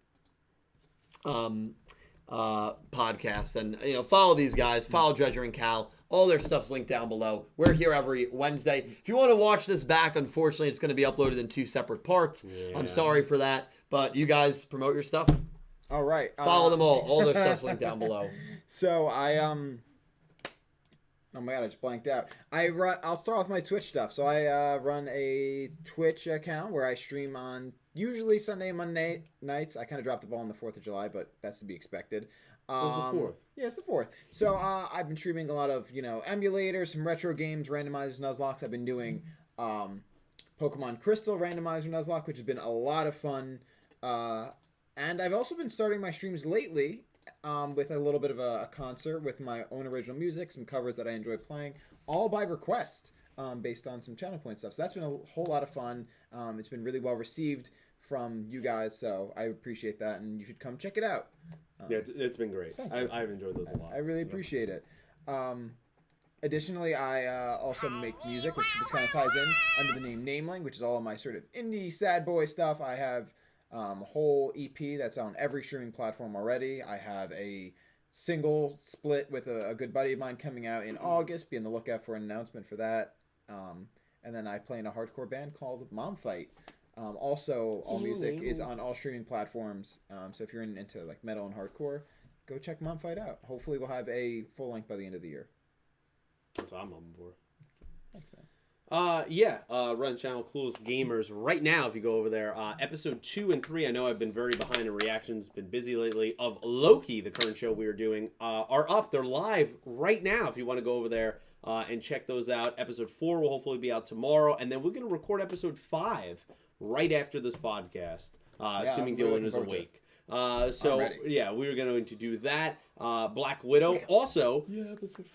S2: podcast. And, follow these guys. Follow Dredger and Cal. All their stuff's linked down below. We're here every Wednesday. If you want to watch this back, unfortunately, it's going to be uploaded in 2 separate parts.
S3: Yeah.
S2: I'm sorry for that. But you guys promote your stuff.
S1: All right.
S2: Follow them all. All their stuff's linked down below.
S1: So oh my god, I just blanked out. I'll start with my Twitch stuff. So I run a Twitch account where I stream on usually Sunday and Monday nights. I kind of dropped the ball on the 4th of July, but that's to be expected.
S3: It was the 4th.
S1: Yeah, it's the 4th. So I've been streaming a lot of, emulators, some retro games, randomizers, Nuzlocks. I've been doing Pokemon Crystal randomizer Nuzlocke, which has been a lot of fun. And I've also been starting my streams lately with a little bit of a concert with my own original music, some covers that I enjoy playing, all by request, based on some channel point stuff. So that's been a whole lot of fun. It's been really well received from you guys, so I appreciate that, and you should come check it out.
S3: Yeah, it's been great. I've enjoyed those a lot.
S1: I really appreciate it. Additionally, I also make music, which this kind of ties in under the name Nameling, which is all of my sort of indie sad boy stuff. I have a whole EP that's on every streaming platform already. I have a single split with a good buddy of mine coming out in August. Be on the lookout for an announcement for that. And then I play in a hardcore band called Mom Fight. Also, all music is on all streaming platforms. So if you're into like metal and hardcore, go check Mom Fight out. Hopefully we'll have a full length by the end of the year.
S3: That's what I'm on board.
S1: Thanks, man.
S3: Run channel Clueless Gamers right now. If you go over there, episode 2 and 3. I know I've been very behind in reactions, been busy lately. Of Loki, the current show we are doing, are up. They're live right now. If you want to go over there and check those out. Episode 4 will hopefully be out tomorrow, and then we're gonna record episode 5 right after this podcast, assuming Dylan is awake. We're going to do that. Black Widow also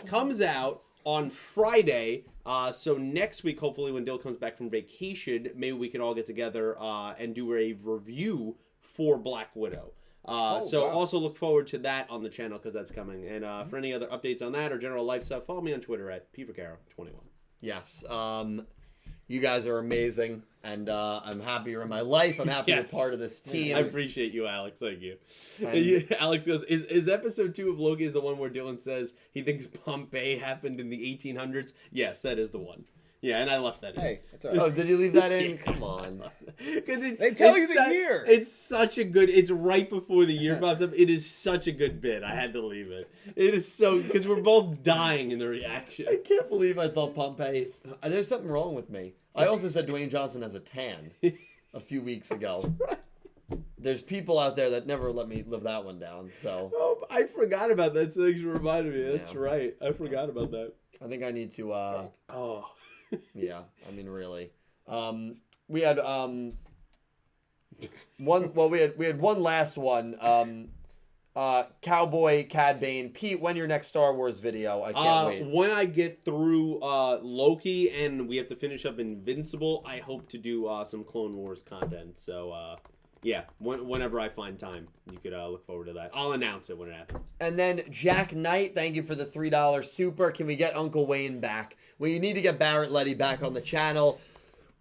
S3: comes out on Friday. So next week, hopefully when Dill comes back from vacation, maybe we can all get together and do a review for Black Widow. Also look forward to that on the channel because that's coming. And for any other updates on that or general life stuff, follow me on Twitter at pvacaro21.
S2: Yes. You guys are amazing, and I'm happier in my life. I'm happy to be part of this team.
S3: I appreciate you, Alex. Thank you. Alex goes, is episode 2 of Loki is the one where Dylan says he thinks Pompeii happened in the 1800s? Yes, that is the one. Yeah, and I left that in.
S1: Hey, that's all right.
S2: Oh, did you leave that in? Come on.
S1: They tell you the year.
S3: It's such a good... It's right before the year pops up. It is such a good bit. I had to leave it. It is so... Because we're both dying in the reaction.
S2: I can't believe I thought Pompeii... There's something wrong with me. I also said Dwayne Johnson has a tan a few weeks ago. Right. There's people out there that never let me live that one down, so...
S3: Oh, I forgot about that, so you reminded me. That's right. I forgot about that.
S2: I think I need to... Yeah, I mean, really. We had one. Well, we had one last one. Cowboy Cad Bane. Pete, when your next Star Wars video? I can't wait.
S3: When I get through Loki and we have to finish up Invincible, I hope to do some Clone Wars content. So whenever I find time, you could look forward to that. I'll announce it when it happens.
S2: And then Jack Knight, thank you for the $3 super. Can we get Uncle Wayne back? We need to get Barrett Letty back on the channel.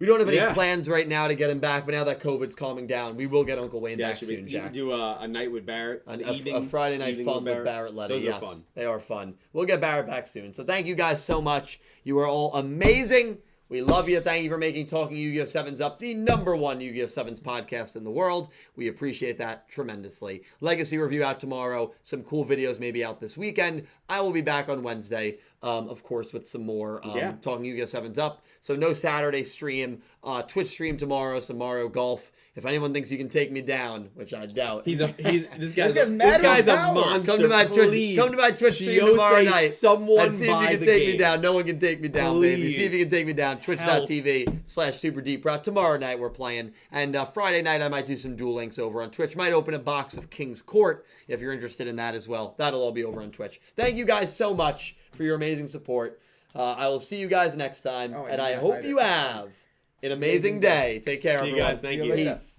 S2: We don't have any plans right now to get him back, but now that COVID's calming down, we will get Uncle Wayne back soon, Jack.
S3: Do a night with Barrett,
S2: a Friday night fun with Barrett Letty.
S3: Those are fun.
S2: They are fun. We'll get Barrett back soon. So thank you guys so much. You are all amazing. We love you. Thank you for making Talking Yu-Gi-Oh! Sevens Up the #1 Yu-Gi-Oh! Sevens podcast in the world. We appreciate that tremendously. Legacy review out tomorrow. Some cool videos maybe out this weekend. I will be back on Wednesday, of course, with some more Talking Yu-Gi-Oh! Sevens Up. So no Saturday stream. Twitch stream tomorrow, some Mario Golf. If anyone thinks you can take me down, which I doubt.
S3: This guy's a monster.
S2: Come to my Twitch stream tomorrow night.
S3: Someone
S2: and see if you can take me down. No one can take me down, baby. See if you can take me down. Twitch.tv/SuperDeepRock. Tomorrow night we're playing. And Friday night I might do some Duel Links over on Twitch. Might open a box of King's Court if you're interested in that as well. That'll all be over on Twitch. Thank you guys so much for your amazing support. I will see you guys next time. And I hope you have an amazing day. Take care, everyone.
S3: See you guys. Thank you.
S2: Peace.